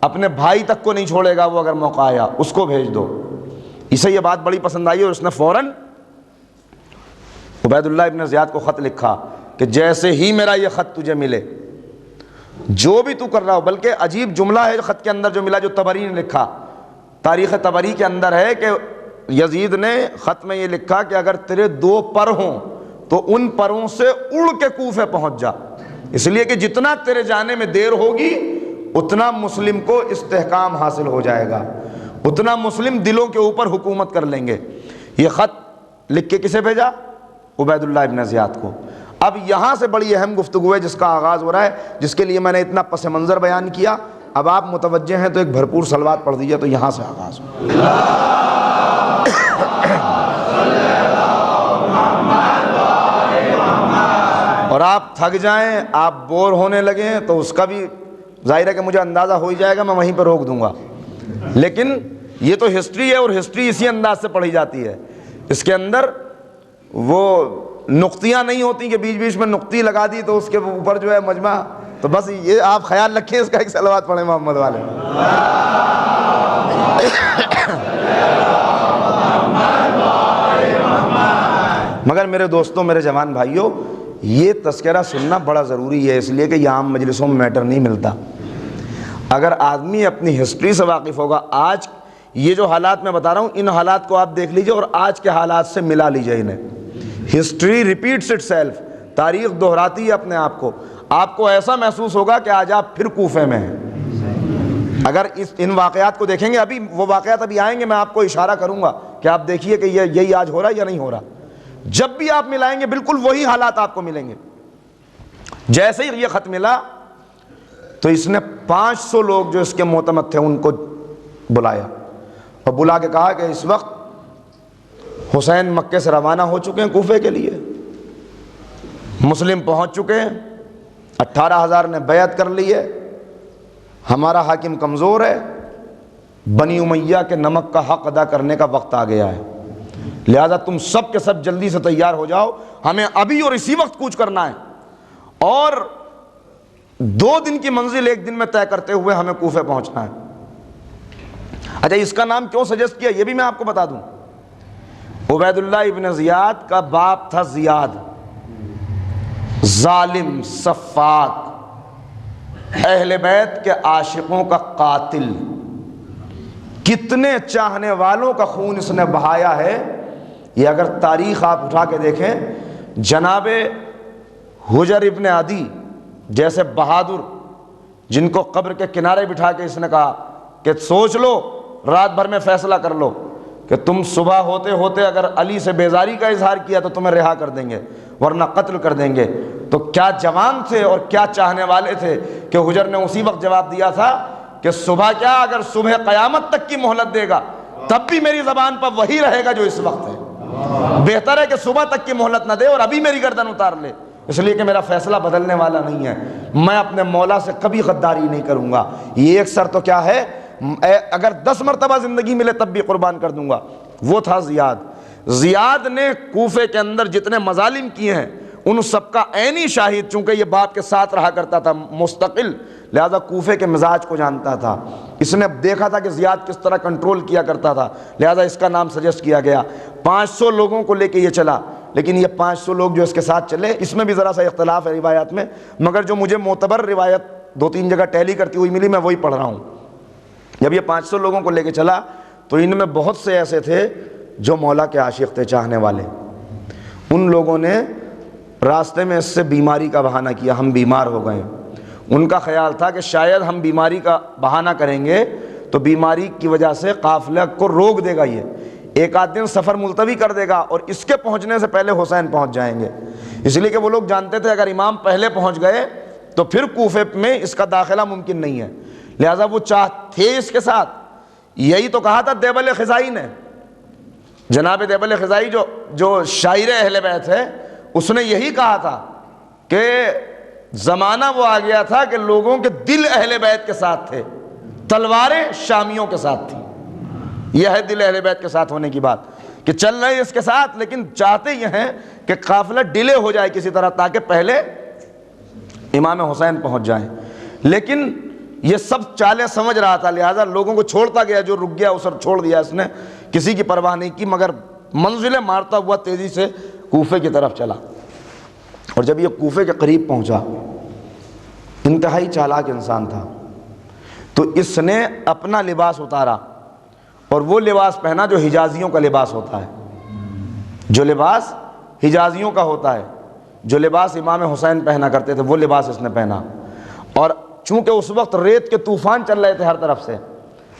اپنے بھائی تک کو نہیں چھوڑے گا وہ، اگر موقع آیا اس کو بھیج دو۔ اسے یہ بات بڑی پسند آئی اور اس نے فوراً عبید اللہ ابن زیاد کو خط لکھا کہ جیسے ہی میرا یہ خط تجھے ملے، جو بھی تو کر رہا ہو، بلکہ عجیب جملہ ہے خط کے اندر جو ملا، جو طبری نے لکھا، تاریخ طبری کے اندر ہے کہ یزید نے خط میں یہ لکھا کہ اگر تیرے 2 پر ہوں تو ان پروں سے اڑ کے کوفے پہنچ جا، اس لیے کہ جتنا تیرے جانے میں دیر ہوگی اتنا مسلم کو استحکام حاصل ہو جائے گا، اتنا مسلم دلوں کے اوپر حکومت کر لیں گے۔ یہ خط لکھ کے کسے بھیجا؟ عبید اللہ ابن زیاد کو۔ اب یہاں سے بڑی اہم گفتگو ہے جس کا آغاز ہو رہا ہے، جس کے لیے میں نے اتنا پس منظر بیان کیا. اب آپ متوجہ ہیں تو ایک بھرپور صلوات پڑھ دیجیے تو یہاں سے آغاز ہو. اور آپ تھک جائیں، آپ بور ہونے لگیں تو اس کا بھی ظاہر ہے کہ مجھے اندازہ ہو ہی جائے گا، میں وہیں پہ روک دوں گا. لیکن یہ تو ہسٹری ہے، اور ہسٹری اسی انداز سے پڑھی جاتی ہے. اس کے اندر وہ نقطیاں نہیں ہوتی کہ بیچ بیچ میں نقطی لگا دی تو اس کے اوپر جو ہے مجمع. تو بس یہ آپ خیال رکھیں، اس کا ایک صلوات پڑھیں محمد والے. مگر میرے دوستوں، میرے جوان بھائیوں، یہ تذکرہ سننا بڑا ضروری ہے، اس لیے کہ یہ عام مجلسوں میں میٹر نہیں ملتا. اگر آدمی اپنی ہسٹری سے واقف ہوگا، آج یہ جو حالات میں بتا رہا ہوں ان حالات کو آپ دیکھ لیجئے اور آج کے حالات سے ملا لیجئے انہیں. ہسٹری ریپیٹس اٹ سیلف، تاریخ دہراتی ہے اپنے آپ کو. آپ کو ایسا محسوس ہوگا کہ آج آپ پھر کوفے میں ہیں. اگر ان واقعات کو دیکھیں گے، ابھی وہ واقعات ابھی آئیں گے، میں آپ کو اشارہ کروں گا کہ آپ دیکھیے کہ یہی آج ہو رہا ہے یا نہیں ہو رہا. جب بھی آپ ملائیں گے بالکل وہی حالات آپ کو ملیں گے. جیسے ہی یہ خط ملا تو اس نے 500 لوگ جو اس کے معتمد تھے ان کو بلایا اور بلا کے کہا کہ اس وقت حسین مکے سے روانہ ہو چکے ہیں کوفے کے لیے، مسلم پہنچ چکے ہیں، 18,000 نے بیعت کر لی ہے، ہمارا حاکم کمزور ہے، بنی امیہ کے نمک کا حق ادا کرنے کا وقت آ گیا ہے، لہذا تم سب کے سب جلدی سے تیار ہو جاؤ، ہمیں ابھی اور اسی وقت کوچ کرنا ہے، اور 2 دن کی منزل 1 دن میں طے کرتے ہوئے ہمیں کوفے پہنچنا ہے. اچھا، اس کا نام کیوں سجیسٹ کیا یہ بھی میں آپ کو بتا دوں. عبید اللہ ابن زیاد کا باپ تھا زیاد، ظالم، سفاک، اہل بیت کے عاشقوں کا قاتل. کتنے چاہنے والوں کا خون اس نے بہایا ہے، یہ اگر تاریخ آپ اٹھا کے دیکھیں. جناب حجر ابن عدی جیسے بہادر، جن کو قبر کے کنارے بٹھا کے اس نے کہا کہ سوچ لو، رات بھر میں فیصلہ کر لو کہ تم صبح ہوتے ہوتے اگر علی سے بیزاری کا اظہار کیا تو تمہیں رہا کر دیں گے ورنہ قتل کر دیں گے. تو کیا جوان تھے اور کیا چاہنے والے تھے کہ حجر نے اسی وقت جواب دیا تھا کہ صبح کیا، اگر صبح قیامت تک کی مہلت دے گا تب بھی میری زبان پر وہی رہے گا جو اس وقت ہے. بہتر ہے کہ صبح تک کی مہلت نہ دے اور ابھی میری گردن اتار لے، اس لیے کہ میرا فیصلہ بدلنے والا نہیں ہے. میں اپنے مولا سے کبھی غداری نہیں کروں گا. یہ ایک سر تو کیا ہے، اگر 10 مرتبہ زندگی ملے تب بھی قربان کر دوں گا. وہ تھا زیاد. زیاد نے کوفے کے اندر جتنے مظالم کیے ہیں ان سب کا عینی شاہد، چونکہ یہ باپ کے ساتھ رہا کرتا تھا مستقل، لہذا کوفے کے مزاج کو جانتا تھا. اس نے دیکھا تھا کہ زیاد کس طرح کنٹرول کیا کرتا تھا، لہذا اس کا نام سجیسٹ کیا گیا. 500 لوگوں کو لے کے یہ چلا، لیکن یہ 500 لوگ جو اس کے ساتھ چلے اس میں بھی ذرا سا اختلاف ہے روایات میں، مگر جو مجھے معتبر روایت 2-3 جگہ ٹیلی کرتی ہوئی ملی میں وہی پڑھ رہا ہوں. جب یہ 500 لوگوں کو لے کے چلا تو ان میں بہت سے ایسے تھے جو مولا کے عاشق تھے، چاہنے والے. ان لوگوں نے راستے میں اس سے بیماری کا بہانہ کیا، ہم بیمار ہو گئے. ان کا خیال تھا کہ شاید ہم بیماری کا بہانہ کریں گے تو بیماری کی وجہ سے قافلہ کو روک دے گا، یہ 1 دن سفر ملتوی کر دے گا اور اس کے پہنچنے سے پہلے حسین پہنچ جائیں گے. اس لیے کہ وہ لوگ جانتے تھے اگر امام پہلے پہنچ گئے تو پھر کوفے میں اس کا داخلہ ممکن نہیں ہے، لہٰذا وہ تھے اس کے ساتھ. یہی تو کہا تھا دیبل خزائی نے، جناب دیبل خزائی جو شاعر اہل بیت ہے، اس نے یہی کہا تھا کہ زمانہ وہ آ گیا تھا کہ لوگوں کے دل اہل بیت کے ساتھ تھے، تلواریں شامیوں کے ساتھ تھیں. یہ ہے دل اہل بیت کے ساتھ ہونے کی بات کہ چل رہے اس کے ساتھ، لیکن چاہتے یہ ہیں کہ قافلہ ڈیلے ہو جائے کسی طرح تاکہ پہلے امام حسین پہنچ جائیں. لیکن یہ سب چالیں سمجھ رہا تھا، لہذا لوگوں کو چھوڑتا گیا، جو رک گیا اسے چھوڑ دیا اس نے، کسی کی پرواہ نہیں کی، مگر منزلیں مارتا ہوا تیزی سے کوفے کی طرف چلا. اور جب یہ کوفے کے قریب پہنچا، انتہائی چالاک انسان تھا، تو اس نے اپنا لباس اتارا اور وہ لباس پہنا جو حجازیوں کا لباس ہوتا ہے، جو لباس حجازیوں کا ہوتا ہے، جو لباس امام حسین پہنا کرتے تھے وہ لباس اس نے پہنا. اور چونکہ اس وقت ریت کے طوفان چل رہے تھے ہر طرف سے،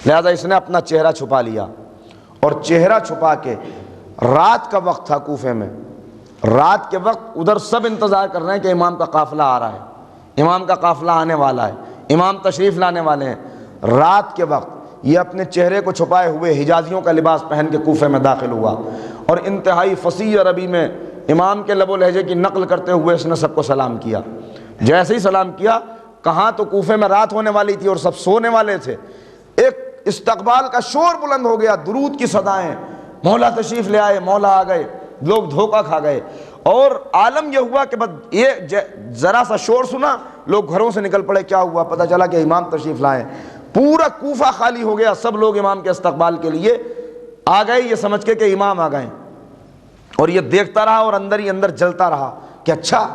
لہذا اس نے اپنا چہرہ چھپا لیا. اور چہرہ چھپا کے، رات کا وقت تھا کوفے میں، رات کے وقت ادھر سب انتظار کر رہے ہیں کہ امام کا قافلہ آ رہا ہے، امام کا قافلہ آنے والا ہے، امام تشریف لانے والے ہیں۔ رات کے وقت یہ اپنے چہرے کو چھپائے ہوئے حجازیوں کا لباس پہن کے کوفے میں داخل ہوا، اور انتہائی فصیح عربی میں امام کے لب و لہجے کی نقل کرتے ہوئے اس نے سب کو سلام کیا۔ جیسے ہی سلام کیا، کہاں تو کوفے میں رات ہونے والی تھی اور سب سونے والے تھے، ایک استقبال کا شور بلند ہو گیا، درود کی صدائیں، مولا تشریف لے آئے، مولا آ گئے، لوگ دھوکہ کھا گئے۔ اور عالم یہ ہوا کہ بس یہ ذرا سا شور سنا، لوگ گھروں سے نکل پڑے، کیا ہوا؟ پتہ چلا کہ امام تشریف لائے۔ پورا کوفہ خالی ہو گیا، سب لوگ امام کے استقبال کے لیے آ گئے، یہ سمجھ کے کہ امام آ گئے۔ اور یہ دیکھتا رہا اور اندر ہی اندر جلتا رہا کہ اچھا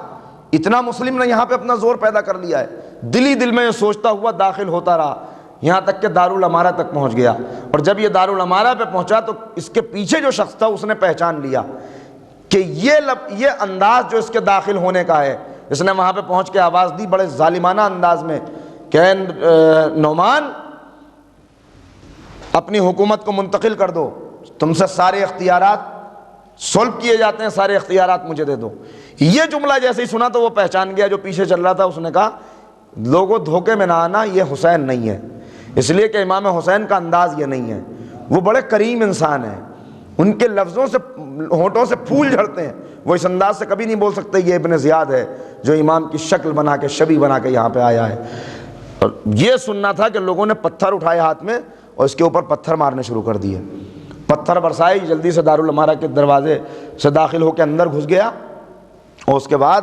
اتنا مسلم نے یہاں پہ اپنا زور پیدا کر لیا ہے۔ دل ہی دل میں یہ سوچتا ہوا داخل ہوتا رہا، یہاں تک کہ دارالامارہ تک پہنچ گیا۔ اور جب یہ دارالامارہ پہ پہنچا تو اس کے پیچھے جو شخص تھا اس نے پہچان لیا کہ یہ انداز جو اس کے داخل ہونے کا ہے۔ اس نے وہاں پہ پہنچ کے آواز دی بڑے ظالمانہ انداز میں کہ نعمان، اپنی حکومت کو منتقل کر دو، تم سے سارے اختیارات سولب کیے جاتے ہیں، سارے اختیارات مجھے دے دو۔ یہ جملہ جیسے ہی سنا تو وہ پہچان گیا، جو پیچھے چل رہا تھا اس نے کہا لوگوں دھوکے میں نہ آنا، یہ حسین نہیں ہے، اس لیے کہ امام حسین کا انداز یہ نہیں ہے۔ وہ بڑے کریم انسان ہیں، ان کے لفظوں سے ہونٹوں سے پھول جھڑتے ہیں، وہ اس انداز سے کبھی نہیں بول سکتے یہ ابن زیاد ہے جو امام کی شکل بنا کے شبیہ بنا کے یہاں پہ آیا ہے۔ اور یہ سننا تھا کہ لوگوں نے پتھر اٹھائے ہاتھ میں اور اس کے اوپر پتھر مارنے شروع کر دیے، پتھر برسائے، جلدی سے دارالامارہ کے دروازے سے داخل ہو کے اندر گھس گیا۔ اور اس کے بعد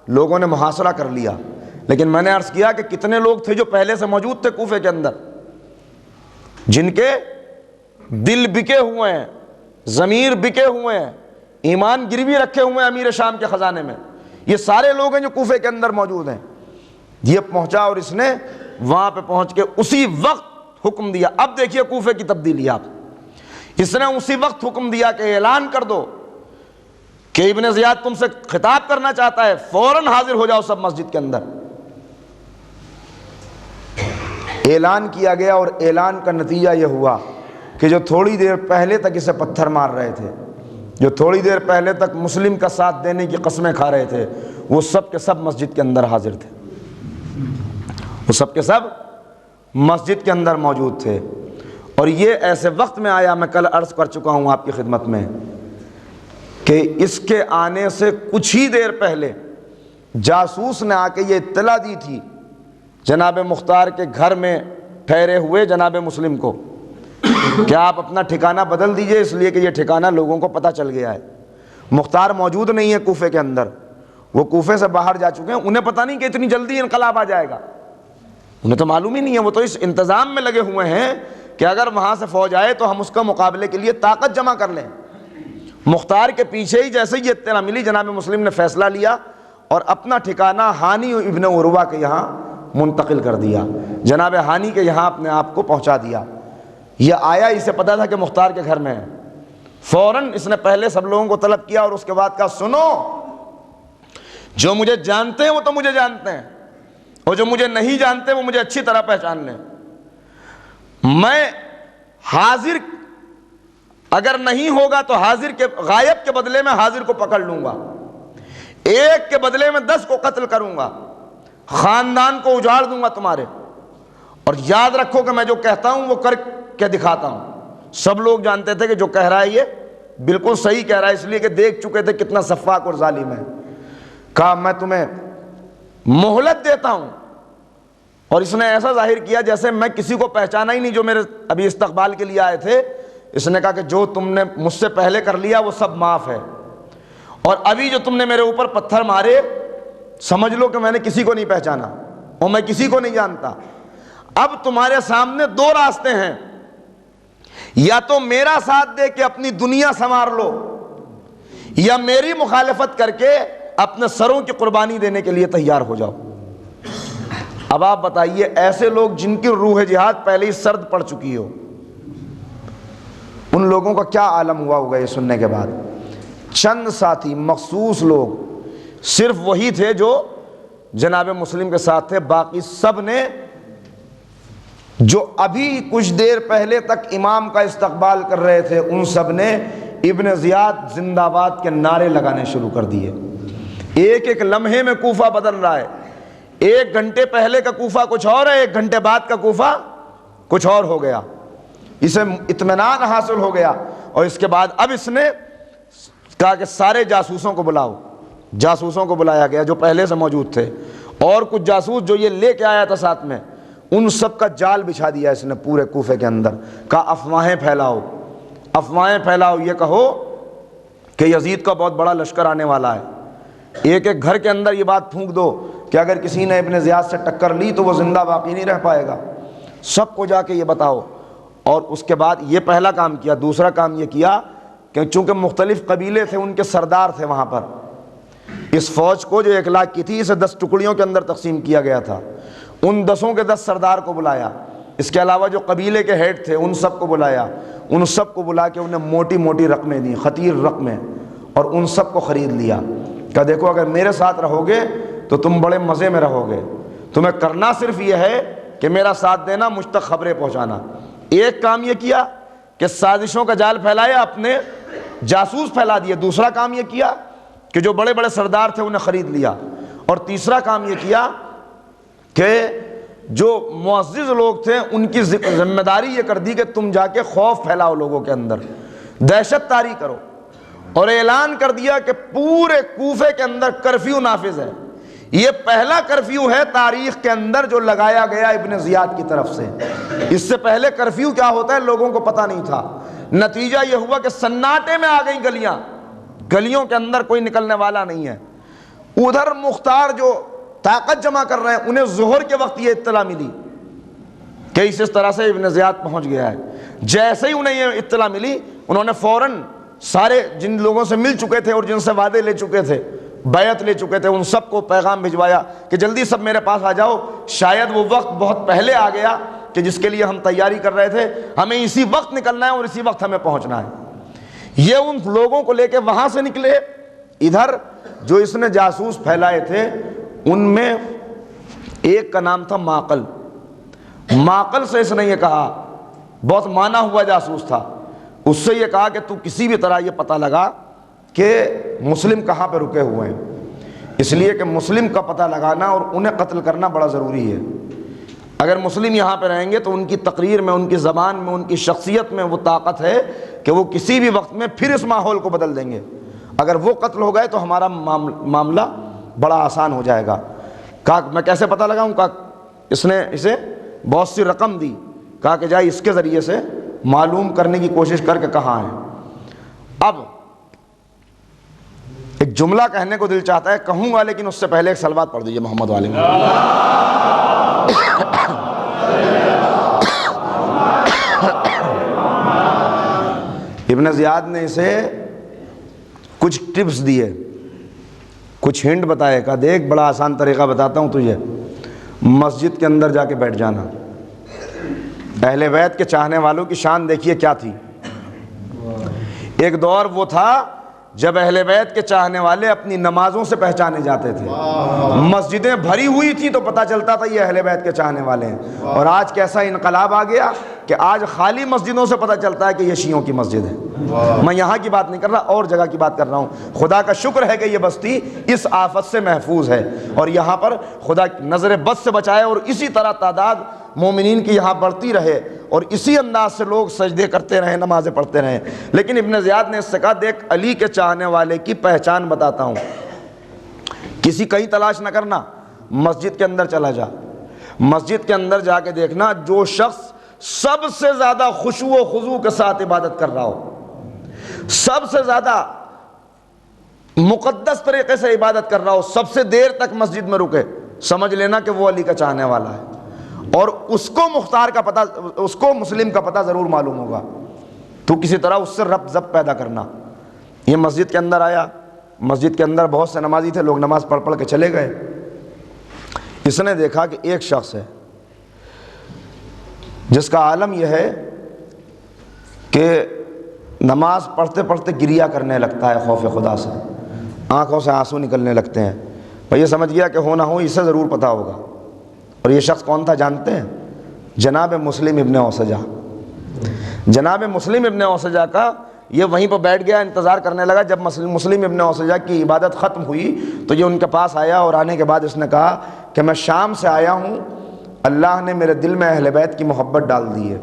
لوگوں نے محاصرہ کر لیا۔ لیکن میں نے عرض کیا کہ کتنے لوگ تھے جو پہلے سے موجود تھے کوفے کے اندر، جن کے دل بکے ہوئے ہیں، ضمیر بکے ہوئے ہیں، ایمان گروی رکھے ہوئے ہیں امیر شام کے خزانے میں۔ یہ سارے لوگ ہیں جو کوفے کے اندر موجود ہیں۔ یہ پہنچا اور اس نے وہاں پہ پہنچ کے اسی وقت حکم دیا۔ اب دیکھیے کوفے کی تبدیلی، آپ اس نے اسی وقت حکم دیا کہ اعلان کر دو کہ ابن زیاد تم سے خطاب کرنا چاہتا ہے، فوراً حاضر ہو جاؤ سب مسجد کے اندر۔ اعلان کیا گیا اور اعلان کا نتیجہ یہ ہوا کہ جو تھوڑی دیر پہلے تک اسے پتھر مار رہے تھے، جو تھوڑی دیر پہلے تک مسلم کا ساتھ دینے کی قسمیں کھا رہے تھے، وہ سب کے سب مسجد کے اندر حاضر تھے، وہ سب کے سب مسجد کے اندر موجود تھے۔ اور یہ ایسے وقت میں آیا، میں کل عرض کر چکا ہوں آپ کی خدمت میں، کہ اس کے آنے سے کچھ ہی دیر پہلے جاسوس نے آ کے یہ اطلاع دی تھی جناب مختار کے گھر میں ٹھہرے ہوئے جناب مسلم کو کہ آپ اپنا ٹھکانہ بدل دیجئے، اس لیے کہ یہ ٹھکانہ لوگوں کو پتہ چل گیا ہے۔ مختار موجود نہیں ہے کوفے کے اندر، وہ کوفے سے باہر جا چکے ہیں، انہیں پتہ نہیں کہ اتنی جلدی انقلاب آ جائے گا، انہیں تو معلوم ہی نہیں ہے، وہ تو اس انتظام میں لگے ہوئے ہیں کہ اگر وہاں سے فوج آئے تو ہم اس کا مقابلے کے لیے طاقت جمع کر لیں۔ مختار کے پیچھے ہی جیسے یہ اطلاع ملی، جناب مسلم نے فیصلہ لیا اور اپنا ٹھکانہ ہانی ابن عروہ کے یہاں منتقل کر دیا، جناب ہانی کے یہاں اپنے آپ کو پہنچا دیا۔ یہ آیا، اسے پتا تھا کہ مختار کے گھر میں ہے، فوراً اس نے پہلے سب لوگوں کو طلب کیا اور اس کے بعد کہا سنو، جو مجھے جانتے ہیں وہ تو مجھے جانتے ہیں، اور جو مجھے نہیں جانتے وہ مجھے اچھی طرح پہچان لیں۔ میں حاضر اگر نہیں ہوگا تو حاضر کے غائب کے بدلے میں حاضر کو پکڑ لوں گا، ایک کے بدلے میں 10 کو قتل کروں گا، خاندان کو اجاڑ دوں گا تمہارے، اور یاد رکھو کہ میں جو کہتا ہوں وہ کر کے دکھاتا ہوں۔ سب لوگ جانتے تھے کہ جو کہہ رہا ہے یہ بالکل صحیح کہہ رہا ہے، اس لیے کہ دیکھ چکے تھے کتنا سفاک اور ظالم ہے۔ کہا میں تمہیں مہلت دیتا ہوں، اور اس نے ایسا ظاہر کیا جیسے میں کسی کو پہچانا ہی نہیں جو میرے ابھی استقبال کے لیے آئے تھے۔ اس نے کہا کہ جو تم نے مجھ سے پہلے کر لیا وہ سب معاف ہے، اور ابھی جو تم نے میرے اوپر پتھر مارے سمجھ لو کہ میں نے کسی کو نہیں پہچانا اور میں کسی کو نہیں جانتا۔ اب تمہارے سامنے 2 راستے ہیں، یا تو میرا ساتھ دے کے اپنی دنیا سنوار لو، یا میری مخالفت کر کے اپنے سروں کی قربانی دینے کے لیے تیار ہو جاؤ۔ اب آپ بتائیے، ایسے لوگ جن کی روح جہاد پہلے ہی سرد پڑ چکی ہو، ان لوگوں کا کیا عالم ہوا ہوگا یہ سننے کے بعد؟ چند ساتھی مخصوص لوگ صرف وہی تھے جو جناب مسلم کے ساتھ تھے، باقی سب نے جو ابھی کچھ دیر پہلے تک امام کا استقبال کر رہے تھے ان سب نے ابن زیاد زندہ باد کے نعرے لگانے شروع کر دیے. ایک ایک لمحے میں کوفہ بدل رہا ہے. 1 گھنٹے پہلے کا کوفہ کچھ اور ہے, 1 گھنٹے بعد کا کوفہ کچھ اور ہو گیا. اسے اطمینان حاصل ہو گیا, اور اس کے بعد اب اس نے کہا کہ سارے جاسوسوں کو بلاؤ. جاسوسوں کو بلایا گیا جو پہلے سے موجود تھے, اور کچھ جاسوس جو یہ لے کے آیا تھا ساتھ میں, ان سب کا جال بچھا دیا اس نے پورے کوفے کے اندر. کہا افواہیں پھیلاؤ, افواہیں پھیلاؤ, یہ کہو کہ یزید کا بہت بڑا لشکر آنے والا ہے. ایک ایک گھر کے اندر یہ بات پھونک دو کہ اگر کسی نے ابن زیاد سے ٹکر لی تو وہ زندہ باقی نہیں رہ پائے گا. سب کو جا کے یہ بتاؤ. اور اس کے بعد یہ پہلا کام کیا. دوسرا کام یہ کیا کہ چونکہ مختلف قبیلے تھے, ان کے سردار تھے وہاں پر, اس فوج کو جو 1 لاکھ کی تھی اسے 10 ٹکڑیوں کے اندر تقسیم کیا گیا تھا. ان 10 کے 10 سردار کو بلایا. اس کے علاوہ جو قبیلے کے ہیڈ تھے ان سب کو بلایا. ان سب کو بلا کے انہیں موٹی موٹی رقمیں دیں, خطیر رقمیں, اور ان سب کو خرید لیا. کہ دیکھو اگر میرے ساتھ رہو گے تو تم بڑے مزے میں رہو گے, تمہیں کرنا صرف یہ ہے کہ میرا ساتھ دینا, مجھ تک خبریں پہنچانا. ایک کام یہ کیا کہ سازشوں کا جال پھیلایا, اپنے جاسوس پھیلا دیے. دوسرا کام یہ کیا کہ جو بڑے بڑے سردار تھے انہیں خرید لیا. اور تیسرا کام یہ کیا کہ جو معزز لوگ تھے ان کی ذمہ داری یہ کر دی کہ تم جا کے خوف پھیلاؤ لوگوں کے اندر, دہشت طاری کرو. اور اعلان کر دیا کہ پورے کوفے کے اندر کرفیو نافذ ہے. یہ پہلا کرفیو ہے تاریخ کے اندر جو لگایا گیا ابن زیاد کی طرف سے. اس سے پہلے کرفیو کیا ہوتا ہے لوگوں کو پتہ نہیں تھا. نتیجہ یہ ہوا کہ سناٹے میں آ گئی گلیاں, گلیوں کے اندر کوئی نکلنے والا نہیں ہے. ادھر مختار جو طاقت جمع کر رہے ہیں انہیں ظہر کے وقت یہ اطلاع ملی کہ اس طرح سے ابن زیاد پہنچ گیا ہے. جیسے ہی انہیں یہ اطلاع ملی انہوں نے فوراً سارے جن لوگوں سے مل چکے تھے اور جن سے وعدے لے چکے تھے, بیعت لے چکے تھے, ان سب کو پیغام بھجوایا کہ جلدی سب میرے پاس آ جاؤ. شاید وہ وقت بہت پہلے آ گیا کہ جس کے لیے ہم تیاری کر رہے تھے, ہمیں اسی وقت نکلنا ہے اور اسی وقت ہمیں پہنچنا ہے. یہ ان لوگوں کو لے کے وہاں سے نکلے. ادھر جو اس نے جاسوس پھیلائے تھے ان میں ایک کا نام تھا معقل. معقل سے اس نے یہ کہا, بہت مانا ہوا جاسوس تھا, اس سے یہ کہا کہ تو کسی بھی طرح یہ پتہ لگا کہ مسلم کہاں پہ رکے ہوئے ہیں, اس لیے کہ مسلم کا پتہ لگانا اور انہیں قتل کرنا بڑا ضروری ہے. اگر مسلم یہاں پہ رہیں گے تو ان کی تقریر میں, ان کی زبان میں, ان کی شخصیت میں وہ طاقت ہے کہ وہ کسی بھی وقت میں پھر اس ماحول کو بدل دیں گے. اگر وہ قتل ہو گئے تو ہمارا معاملہ بڑا آسان ہو جائے گا. کہا میں کیسے پتہ لگاؤں؟ کہا اس نے اسے بہت سی رقم دی, کہا کہ جائے اس کے ذریعے سے معلوم کرنے کی کوشش کر کے کہاں ہے. اب ایک جملہ کہنے کو دل چاہتا ہے, کہوں گا لیکن اس سے پہلے ایک صلوات پڑھ دیجئے محمد والے میں. ابن زیاد نے اسے کچھ ٹپس دیے, کچھ ہنٹ بتائے. کہا دیکھ بڑا آسان طریقہ بتاتا ہوں تجھے, مسجد کے اندر جا کے بیٹھ جانا. اہل بیت کے چاہنے والوں کی شان دیکھیے کیا تھی. ایک دور وہ تھا جب اہل بیت کے چاہنے والے اپنی نمازوں سے پہچانے جاتے تھے. مسجدیں بھری ہوئی تھیں تو پتہ چلتا تھا یہ اہل بیت کے چاہنے والے ہیں. اور آج کیسا انقلاب آ گیا کہ آج خالی مسجدوں سے پتہ چلتا ہے کہ یہ شیعوں کی مسجد ہے. میں یہاں کی بات نہیں کر رہا, اور جگہ کی بات کر رہا ہوں. خدا کا شکر ہے کہ یہ بستی اس آفت سے محفوظ ہے, اور یہاں پر خدا نظر بد سے بچائے, اور اسی طرح تعداد مومنین کی یہاں بڑھتی رہے, اور اسی انداز سے لوگ سجدے کرتے رہیں, نمازیں پڑھتے رہیں. لیکن ابن زیاد نے اس سے کہا دیکھ علی کے چاہنے والے کی پہچان بتاتا ہوں, کسی کہیں تلاش نہ کرنا, مسجد کے اندر چلا جا. مسجد کے اندر جا کے دیکھنا جو شخص سب سے زیادہ خشوع و خضوع کے ساتھ عبادت کر رہا ہو, سب سے زیادہ مقدس طریقے سے عبادت کر رہا ہو, سب سے دیر تک مسجد میں رکے, سمجھ لینا کہ وہ علی کا چاہنے والا ہے. اور اس کو مختار کا پتہ, اس کو مسلم کا پتہ ضرور معلوم ہوگا. تو کسی طرح اس سے ربط ضبط پیدا کرنا. یہ مسجد کے اندر آیا, مسجد کے اندر بہت سے نمازی تھے, لوگ نماز پڑھ پڑھ کے چلے گئے. اس نے دیکھا کہ ایک شخص ہے جس کا عالم یہ ہے کہ نماز پڑھتے پڑھتے گریہ کرنے لگتا ہے خوف خدا سے, آنکھوں سے آنسو نکلنے لگتے ہیں. اور یہ سمجھ گیا کہ ہو نہ ہو اسے ضرور پتہ ہوگا. اور یہ شخص کون تھا جانتے ہیں؟ جناب مسلم ابن اوسجہ. جناب مسلم ابن اوسجہ کا یہ وہیں پر بیٹھ گیا, انتظار کرنے لگا. جب مسلم ابن اوسجہ کی عبادت ختم ہوئی تو یہ ان کے پاس آیا, اور آنے کے بعد اس نے کہا کہ میں شام سے آیا ہوں, اللہ نے میرے دل میں اہل بیت کی محبت ڈال دی ہے,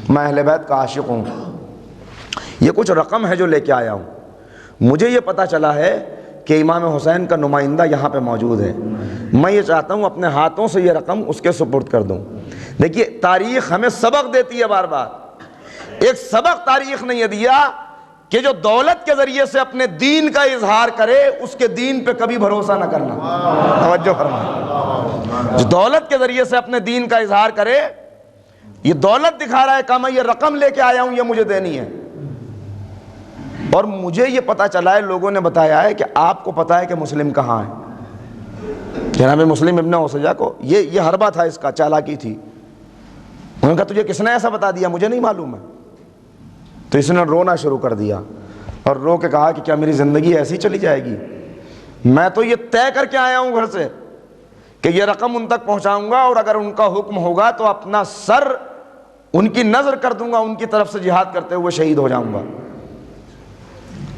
میں اہل بیت کا عاشق ہوں, یہ کچھ رقم ہے جو لے کے آیا ہوں. مجھے یہ پتہ چلا ہے کہ امام حسین کا نمائندہ یہاں پہ موجود ہے, میں یہ چاہتا ہوں اپنے ہاتھوں سے یہ رقم اس کے سپرد کر دوں. دیکھیے تاریخ ہمیں سبق دیتی ہے بار بار. ایک سبق تاریخ نے یہ دیا کہ جو دولت کے ذریعے سے اپنے دین کا اظہار کرے اس کے دین پہ کبھی بھروسہ نہ کرنا. توجہ فرمائیں, جو دولت کے ذریعے سے اپنے دین کا اظہار کرے, یہ دولت دکھا رہا ہے کہ میں یہ رقم لے کے آیا ہوں, یہ مجھے دینی ہے. اور مجھے یہ پتا چلا ہے, لوگوں نے بتایا ہے کہ آپ کو پتا ہے کہ مسلم کہاں ہے. جناب مسلم ابن اوسجہ کو یہ حربہ تھا, اس کا چالاکی تھی. انہوں نے کہا تجھے کس نے ایسا بتا دیا, مجھے نہیں معلوم ہے. تو اس نے رونا شروع کر دیا اور رو کے کہا کہ کیا میری زندگی ایسی چلی جائے گی؟ میں تو یہ طے کر کے آیا ہوں گھر سے کہ یہ رقم ان تک پہنچاؤں گا, اور اگر ان کا حکم ہوگا تو اپنا سر ان کی نظر کر دوں گا, ان کی طرف سے جہاد کرتے ہوئے شہید ہو جاؤں گا.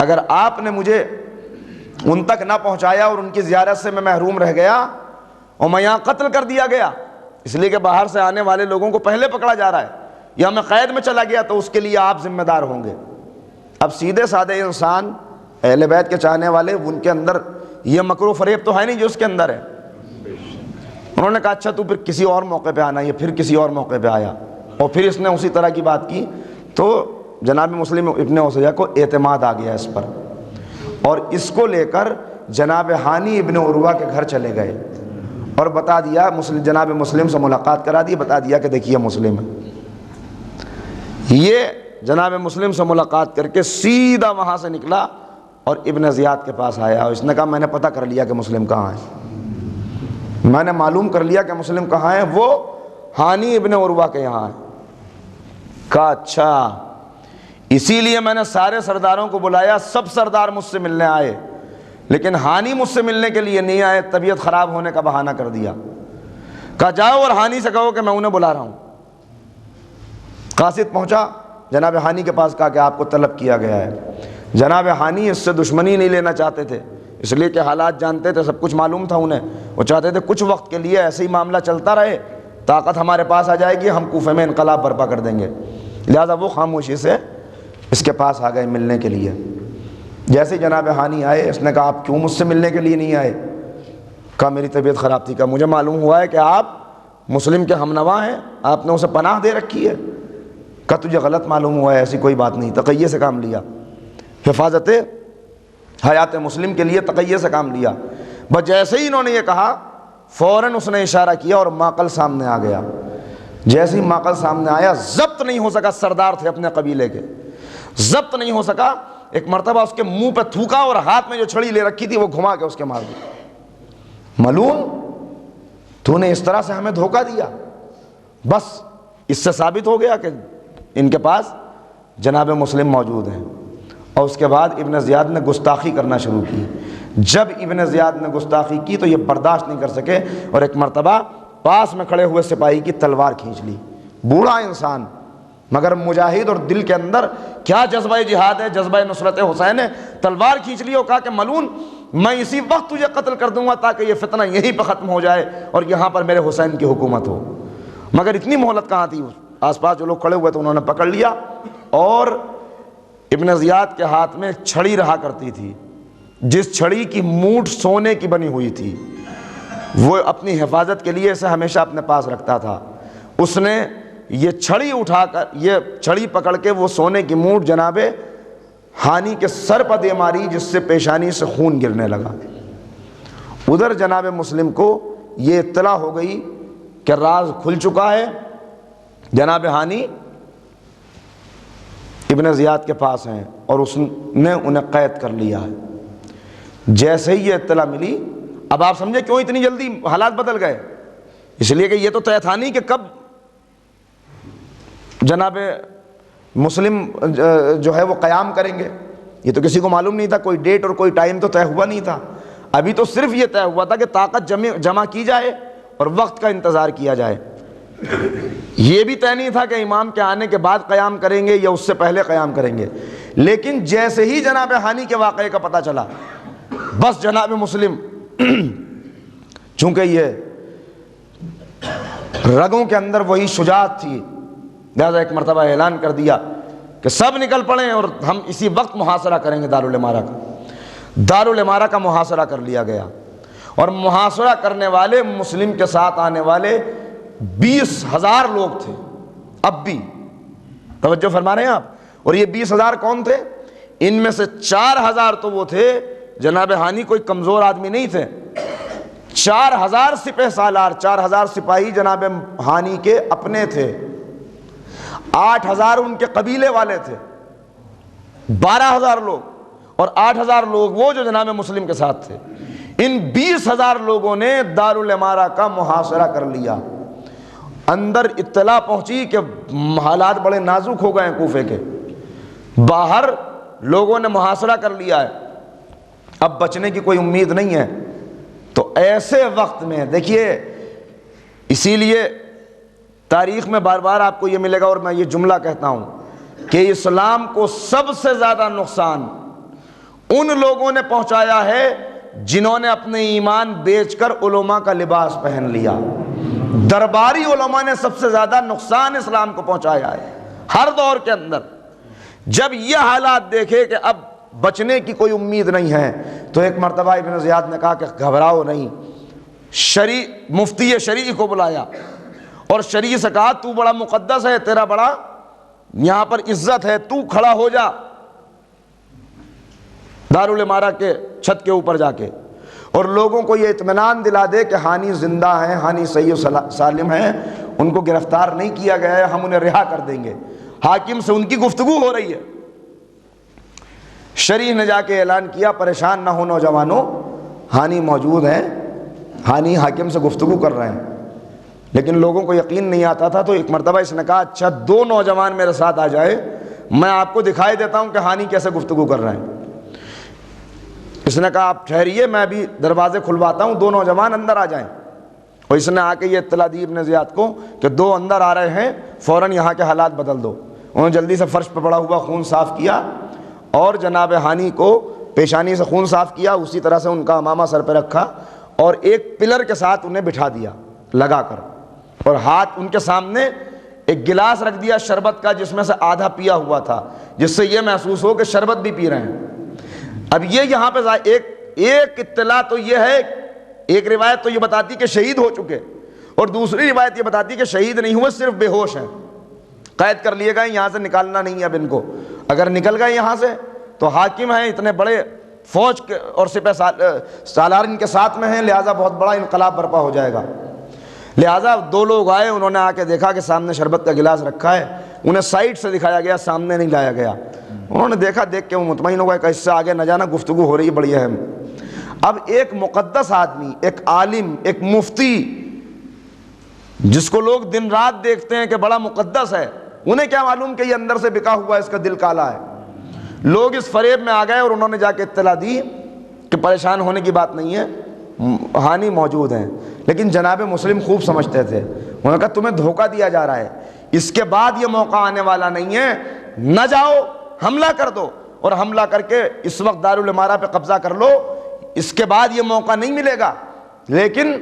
اگر آپ نے مجھے ان تک نہ پہنچایا اور ان کی زیارت سے میں محروم رہ گیا اور میں یہاں قتل کر دیا گیا, اس لیے کہ باہر سے آنے والے لوگوں کو پہلے پکڑا جا رہا ہے, یا میں قید میں چلا گیا, تو اس کے لیے آپ ذمہ دار ہوں گے. اب سیدھے سادے انسان اہل بیت کے چاہنے والے, ان کے اندر یہ مکر و فریب تو ہے نہیں جو اس کے اندر ہے. انہوں نے کہا اچھا تو پھر کسی اور موقع پہ آنا. یہ پھر کسی اور موقع پہ آیا, اور پھر اس نے اسی طرح کی بات کی. تو جناب مسلم ابن اوسجہ کو اعتماد آ گیا اس پر, اور اس کو لے کر جناب ہانی ابن عروہ کے گھر چلے گئے اور بتا دیا, جناب مسلم سے ملاقات کرا دی, بتا دیا کہ دیکھیے مسلم ہے. یہ جناب مسلم سے ملاقات کر کے سیدھا وہاں سے نکلا اور ابن زیاد کے پاس آیا, اور اس نے کہا میں نے پتہ کر لیا کہ مسلم کہاں ہے, میں نے معلوم کر لیا کہ مسلم کہاں ہے, وہ ہانی ابن عروہ کے یہاں ہے. کہا اچھا, اسی لیے میں نے سارے سرداروں کو بلایا, سب سردار مجھ سے ملنے آئے, لیکن ہانی مجھ سے ملنے کے لیے نہیں آئے, طبیعت خراب ہونے کا بہانہ کر دیا. کہا جاؤ اور ہانی سے کہو کہ میں انہیں بلا رہا ہوں. قاصد پہنچا جناب ہانی کے پاس, کہا کہ آپ کو طلب کیا گیا ہے. جناب ہانی اس سے دشمنی نہیں لینا چاہتے تھے, اس لیے کہ حالات جانتے تھے, سب کچھ معلوم تھا انہیں. وہ چاہتے تھے کچھ وقت کے لیے ایسے ہی معاملہ چلتا رہے, طاقت ہمارے پاس آ جائے گی, ہم کوفے میں انقلاب برپا کر دیں گے. لہٰذا وہ خاموشی سے اس کے پاس آ گئے ملنے کے لیے. جیسے جناب ہانی آئے, اس نے کہا آپ کیوں مجھ سے ملنے کے لیے نہیں آئے؟ کہا میری طبیعت خراب تھی. کہا مجھے معلوم ہوا ہے کہ آپ مسلم کے ہمنوا ہیں, آپ نے اسے پناہ دے رکھی ہے. کہا تجھے غلط معلوم ہوا ہے, ایسی کوئی بات نہیں, تقیے سے کام لیا, حفاظت حیات مسلم کے لیے تقیے سے کام لیا. بس جیسے ہی انہوں نے یہ کہا فوراً اس نے اشارہ کیا اور ماقل سامنے آ گیا. جیسے ہی ماقل سامنے آیا, ضبط نہیں ہو سکا, سردار تھے اپنے قبیلے کے, ضبط نہیں ہو سکا. ایک مرتبہ اس کے منہ پہ تھوکا اور ہاتھ میں جو چھڑی لے رکھی تھی وہ گھما کے اس کے مار دی. ملعون, تو نے اس طرح سے ہمیں دھوکہ دیا. بس اس سے ثابت ہو گیا کہ ان کے پاس جناب مسلم موجود ہیں. اور اس کے بعد ابن زیاد نے گستاخی کرنا شروع کی. جب ابن زیاد نے گستاخی کی تو یہ برداشت نہیں کر سکے, اور ایک مرتبہ پاس میں کھڑے ہوئے سپاہی کی تلوار کھینچ لی. بوڑھا انسان مگر مجاہد, اور دل کے اندر کیا جذبہ جہاد ہے, جذبہ نصرت حسین ہے. تلوار کھینچ لی اور کہا کہ ملعون, میں اسی وقت تجھے قتل کر دوں گا تاکہ یہ فتنہ یہیں پہ ختم ہو جائے اور یہاں پر میرے حسین کی حکومت ہو. مگر اتنی مہلت کہاں تھی, آس پاس جو لوگ کھڑے ہوئے تھے انہوں نے پکڑ لیا. اور ابن زیاد کے ہاتھ میں ایک چھڑی رہا کرتی تھی, جس چھڑی کی مونٹ سونے کی بنی ہوئی تھی. وہ اپنی حفاظت کے لیے اسے ہمیشہ اپنے پاس رکھتا تھا. اس نے یہ چھڑی اٹھا کر, یہ چھڑی پکڑ کے وہ سونے کی مونٹ جناب ہانی کے سر پر دے ماری, جس سے پیشانی سے خون گرنے لگا. ادھر جناب مسلم کو یہ اطلاع ہو گئی کہ راز کھل چکا ہے, جناب ہانی ابن زیاد کے پاس ہیں اور اس نے انہیں قید کر لیا ہے. جیسے ہی یہ اطلاع ملی, اب آپ سمجھے کیوں اتنی جلدی حالات بدل گئے. اس لیے کہ یہ تو طے تھا نہیں کہ کب جناب مسلم جو ہے وہ قیام کریں گے. یہ تو کسی کو معلوم نہیں تھا, کوئی ڈیٹ اور کوئی ٹائم تو طے ہوا نہیں تھا. ابھی تو صرف یہ طے ہوا تھا کہ طاقت جمع کی جائے اور وقت کا انتظار کیا جائے. یہ بھی طے نہیں تھا کہ امام کے آنے کے بعد قیام کریں گے یا اس سے پہلے قیام کریں گے. لیکن جیسے ہی جناب ہانی کے واقعے کا پتہ چلا، بس جناب مسلم چونکہ یہ رگوں کے اندر وہی شجاعت تھی، لہذا ایک مرتبہ اعلان کر دیا کہ سب نکل پڑیں اور ہم اسی وقت محاصرہ کریں گے دارالامارہ کا۔ دارالامارہ کا محاصرہ کر لیا گیا، اور محاصرہ کرنے والے مسلم کے ساتھ آنے والے 20,000 لوگ تھے۔ اب بھی توجہ فرما رہے ہیں آپ؟ اور یہ 20,000 کون تھے؟ ان میں سے 4,000 تو وہ تھے، جناب ہانی کوئی کمزور آدمی نہیں تھے، 4,000 سپہ سالار، 4,000 سپاہی جناب ہانی کے اپنے تھے، 8,000 ان کے قبیلے والے تھے، 12,000 لوگ، اور 8,000 لوگ وہ جو جناب مسلم کے ساتھ تھے۔ ان 20,000 لوگوں نے دارالامارہ کا محاصرہ کر لیا۔ اندر اطلاع پہنچی کہ حالات بڑے نازک ہو گئے ہیں کوفے کے، باہر لوگوں نے محاصرہ کر لیا ہے، اب بچنے کی کوئی امید نہیں ہے۔ تو ایسے وقت میں دیکھیے، اسی لیے تاریخ میں بار بار آپ کو یہ ملے گا، اور میں یہ جملہ کہتا ہوں کہ اسلام کو سب سے زیادہ نقصان ان لوگوں نے پہنچایا ہے جنہوں نے اپنے ایمان بیچ کر علماء کا لباس پہن لیا۔ درباری علماء نے سب سے زیادہ نقصان اسلام کو پہنچایا ہے ہر دور کے اندر۔ جب یہ حالات دیکھے کہ اب بچنے کی کوئی امید نہیں ہے، تو ایک مرتبہ ابن زیاد نے کہا کہ گھبراؤ نہیں، مفتی شریع کو بلایا، اور شریع سے کہا تو بڑا مقدس ہے، تیرا بڑا یہاں پر عزت ہے، تو کھڑا ہو جا دارالامارہ کے چھت کے اوپر جا کے، اور لوگوں کو یہ اطمینان دلا دے کہ ہانی زندہ ہیں، ہانی صحیح و سالم ہیں، ان کو گرفتار نہیں کیا گیا ہے، ہم انہیں رہا کر دیں گے۔ حاکم سے ان کی گفتگو ہو رہی ہے۔ شریع نے جا کے اعلان کیا، پریشان نہ ہو نوجوانوں، ہانی موجود ہیں، ہانی حاکم سے گفتگو کر رہے ہیں۔ لیکن لوگوں کو یقین نہیں آتا تھا، تو ایک مرتبہ اس نے کہا اچھا 2 نوجوان میرے ساتھ آ جائے، میں آپ کو دکھائی دیتا ہوں کہ ہانی کیسے گفتگو کر رہے ہیں۔ اس نے کہا آپ ٹھہریے، میں ابھی دروازے کھلواتا ہوں، 2 نوجوان اندر آ جائیں۔ اور اس نے آ کے یہ اطلاع دی ابن زیاد کو کہ 2 اندر آ رہے ہیں، فوراً یہاں کے حالات بدل دو۔ انہوں نے جلدی سے فرش پہ پڑا ہوا خون صاف کیا، اور جناب ہانی کو پیشانی سے خون صاف کیا، اسی طرح سے ان کا امامہ سر پہ رکھا، اور ایک پلر کے ساتھ انہیں بٹھا دیا لگا کر، اور ہاتھ ان کے سامنے ایک گلاس رکھ دیا شربت کا، جس میں سے آدھا پیا ہوا تھا، جس سے یہ محسوس ہو کہ شربت بھی پی رہے ہیں۔ اب یہ یہاں پہ ایک اطلاع تو یہ ہے، ایک روایت تو یہ بتاتی کہ شہید ہو چکے، اور دوسری روایت یہ بتاتی کہ شہید نہیں ہوئے، صرف بے ہوش ہیں، قید کر لیے گئے، یہاں سے نکالنا نہیں ہے اب ان کو، اگر نکل گئے یہاں سے تو حاکم ہیں، اتنے بڑے فوج اور سپہ سالار ان کے ساتھ میں ہیں، لہٰذا بہت بڑا انقلاب برپا ہو جائے گا۔ لہٰذا 2 لوگ آئے، انہوں نے آ کے دیکھا کہ سامنے شربت کا گلاس رکھا ہے، انہیں سائڈ سے دکھایا گیا، سامنے نہیں لایا گیا۔ انہوں نے دیکھا، دیکھ کے وہ مطمئن ہو گئے کہ اس سے آگے نہ جانا، گفتگو ہو رہی ہے بڑی اہم۔ اب ایک مقدس آدمی، ایک عالم، ایک مفتی، جس کو لوگ دن رات دیکھتے ہیں کہ بڑا مقدس ہے، انہیں کیا معلوم کہ یہ اندر سے بکا ہوا ہے، اس کا دل کالا ہے۔ لوگ اس فریب میں آ گئے، اور انہوں نے جا کے اطلاع دی کہ پریشان ہونے کی بات نہیں ہے، ہانی موجود ہیں۔ لیکن جناب مسلم خوب سمجھتے تھے، انہوں نے کہا تمہیں دھوکہ دیا جا رہا ہے، اس کے بعد یہ موقع آنے والا نہیں ہے، نہ جاؤ، حملہ کر دو، اور حملہ کر کے اس وقت دارالامارہ پہ قبضہ کر لو، اس کے بعد یہ موقع نہیں ملے گا۔ لیکن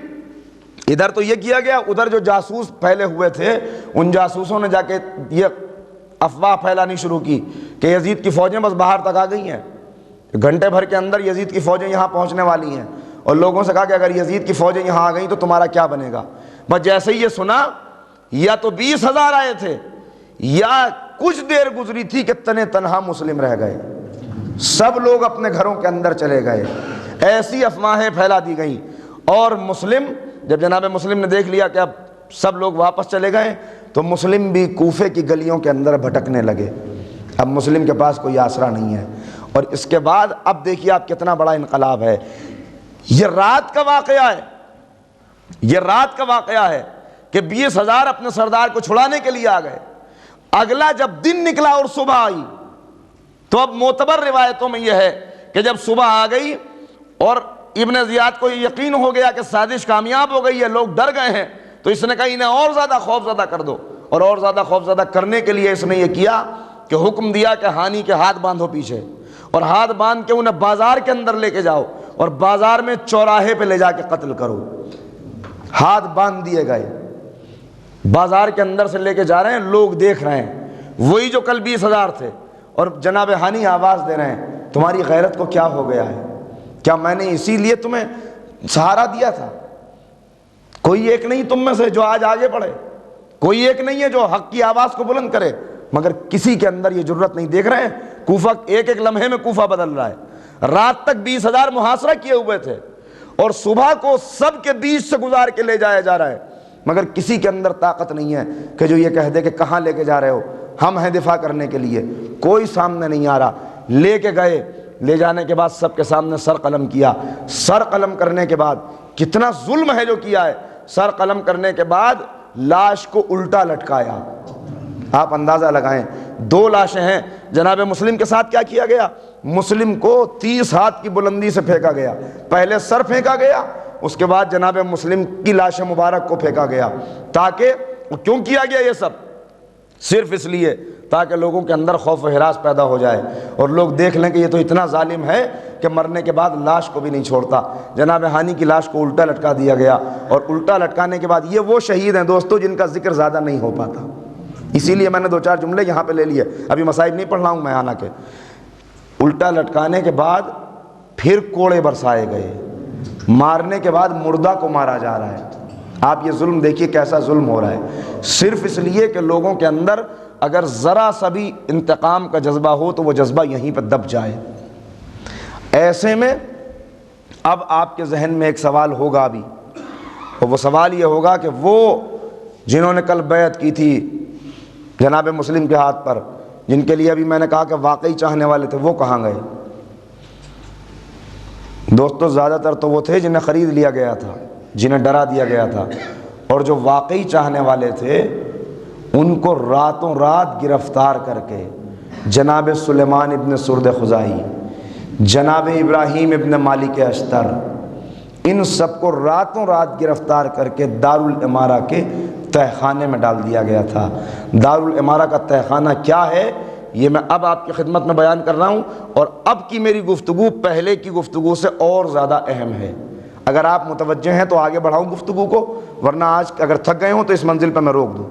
ادھر تو یہ کیا گیا، ادھر جو جاسوس پھیلے ہوئے تھے، ان جاسوسوں نے جا کے یہ افواہ پھیلانی شروع کی کہ یزید کی فوجیں بس باہر تک آ گئی ہیں، گھنٹے بھر کے اندر یزید کی فوجیں یہاں پہنچنے والی ہیں، اور لوگوں سے کہا کہ اگر یزید کی فوجیں یہاں آ گئیں تو تمہارا کیا بنے گا۔ بس جیسے ہی یہ سنا، یا تو 20,000 آئے تھے، یا کچھ دیر گزری تھی کہ تنے تنہا مسلم رہ گئے، سب لوگ اپنے گھروں کے اندر چلے گئے، ایسی افواہیں پھیلا دی گئیں۔ اور مسلم، جب جناب مسلم نے دیکھ لیا کہ اب سب لوگ واپس چلے گئے، تو مسلم بھی کوفے کی گلیوں کے اندر بھٹکنے لگے، اب مسلم کے پاس کوئی آسرا نہیں ہے۔ اور اس کے بعد اب دیکھیے آپ کتنا بڑا انقلاب ہے، یہ رات کا واقعہ ہے، یہ رات کا واقعہ ہے کہ 20,000 اپنے سردار کو چھڑانے کے لیے آ گئے۔ اگلا جب دن نکلا اور صبح آئی، تو اب معتبر روایتوں میں یہ ہے کہ جب صبح آ گئی اور ابن زیاد کو یقین ہو گیا کہ سازش کامیاب ہو گئی ہے، لوگ ڈر گئے ہیں، تو اس نے کہا انہیں اور زیادہ خوف زدہ کر دو، اور زیادہ خوف زدہ کرنے کے لیے اس نے یہ کیا کہ حکم دیا کہ ہانی کے ہاتھ باندھو پیچھے، اور ہاتھ باندھ کے انہیں بازار کے اندر لے کے جاؤ اور بازار میں چوراہے پہ لے جا کے قتل کرو۔ ہاتھ باندھ دیے گئے، بازار کے اندر سے لے کے جا رہے ہیں، لوگ دیکھ رہے ہیں، وہی جو کل 20,000 تھے، اور جناب ہانی آواز دے رہے ہیں تمہاری غیرت کو کیا ہو گیا ہے؟ کیا میں نے اسی لیے تمہیں سہارا دیا تھا؟ کوئی ایک نہیں تم میں سے جو آج آگے بڑھے، کوئی ایک نہیں ہے جو حق کی آواز کو بلند کرے، مگر کسی کے اندر یہ جرت نہیں۔ دیکھ رہے ہیں کوفہ ایک ایک لمحے میں کوفہ بدل رہا ہے۔ رات تک 20,000 محاصرہ کیے ہوئے تھے اور صبح کو سب کے بیچ سے گزار کے لے جایا جا رہا ہے، مگر کسی کے اندر طاقت نہیں ہے کہ جو یہ کہہ دے کہ کہاں لے کے جا رہے ہو، ہم ہیں دفاع کرنے کے لیے۔ کوئی سامنے نہیں آ رہا، لے کے گئے، لے جانے کے بعد سب کے سامنے سر قلم کیا۔ سر قلم کرنے کے بعد کتنا ظلم ہے جو کیا ہے، سر قلم کرنے کے بعد لاش کو الٹا لٹکایا۔ آپ اندازہ لگائیں، 2 لاشیں ہیں۔ جناب مسلم کے ساتھ کیا کیا گیا؟ مسلم کو 30 ہاتھ کی بلندی سے پھینکا گیا، پہلے سر پھینکا گیا، اس کے بعد جناب مسلم کی لاش مبارک کو پھینکا گیا۔ تاکہ کیوں کیا گیا یہ سب؟ صرف اس لیے تاکہ لوگوں کے اندر خوف و ہراس پیدا ہو جائے اور لوگ دیکھ لیں کہ یہ تو اتنا ظالم ہے کہ مرنے کے بعد لاش کو بھی نہیں چھوڑتا۔ جناب ہانی کی لاش کو الٹا لٹکا دیا گیا، اور الٹا لٹکانے کے بعد یہ وہ شہید ہیں دوستو جن کا ذکر زیادہ نہیں ہو پاتا، اسی لیے میں نے 2-4 جملے یہاں پہ لے لیے، ابھی مصائب نہیں پڑھ رہا ہوں میں آنا کے۔ الٹا لٹکانے کے بعد پھر کوڑے برسائے گئے، مارنے کے بعد مردہ کو مارا جا رہا ہے۔ آپ یہ ظلم دیکھیے کیسا ظلم ہو رہا ہے، صرف اس لیے کہ لوگوں کے اندر اگر ذرا سا بھی انتقام کا جذبہ ہو تو وہ جذبہ یہیں پہ دب جائے۔ ایسے میں اب آپ کے ذہن میں ایک سوال ہوگا بھی، اور وہ سوال یہ ہوگا کہ وہ جنہوں نے کل بیعت کی تھی جناب مسلم کے ہاتھ پر، جن کے لیے ابھی میں نے کہا کہ واقعی چاہنے والے تھے، وہ کہاں گئے؟ دوستو زیادہ تر تو وہ تھے جنہیں خرید لیا گیا تھا، جنہیں ڈرا دیا گیا تھا، اور جو واقعی چاہنے والے تھے ان کو راتوں رات گرفتار کر کے جناب سلیمان ابن سرد خزائی، جناب ابراہیم ابن مالک اشتر، ان سب کو راتوں رات گرفتار کر کے دارالامارہ کے تہہ خانے میں ڈال دیا گیا تھا۔ دارالامارہ کا تہہ خانہ کیا ہے یہ میں اب آپ کی خدمت میں بیان کر رہا ہوں، اور اب کی میری گفتگو پہلے کی گفتگو سے اور زیادہ اہم ہے۔ اگر آپ متوجہ ہیں تو آگے بڑھاؤں گفتگو کو، ورنہ آج اگر تھک گئے ہوں تو اس منزل پہ میں روک دوں۔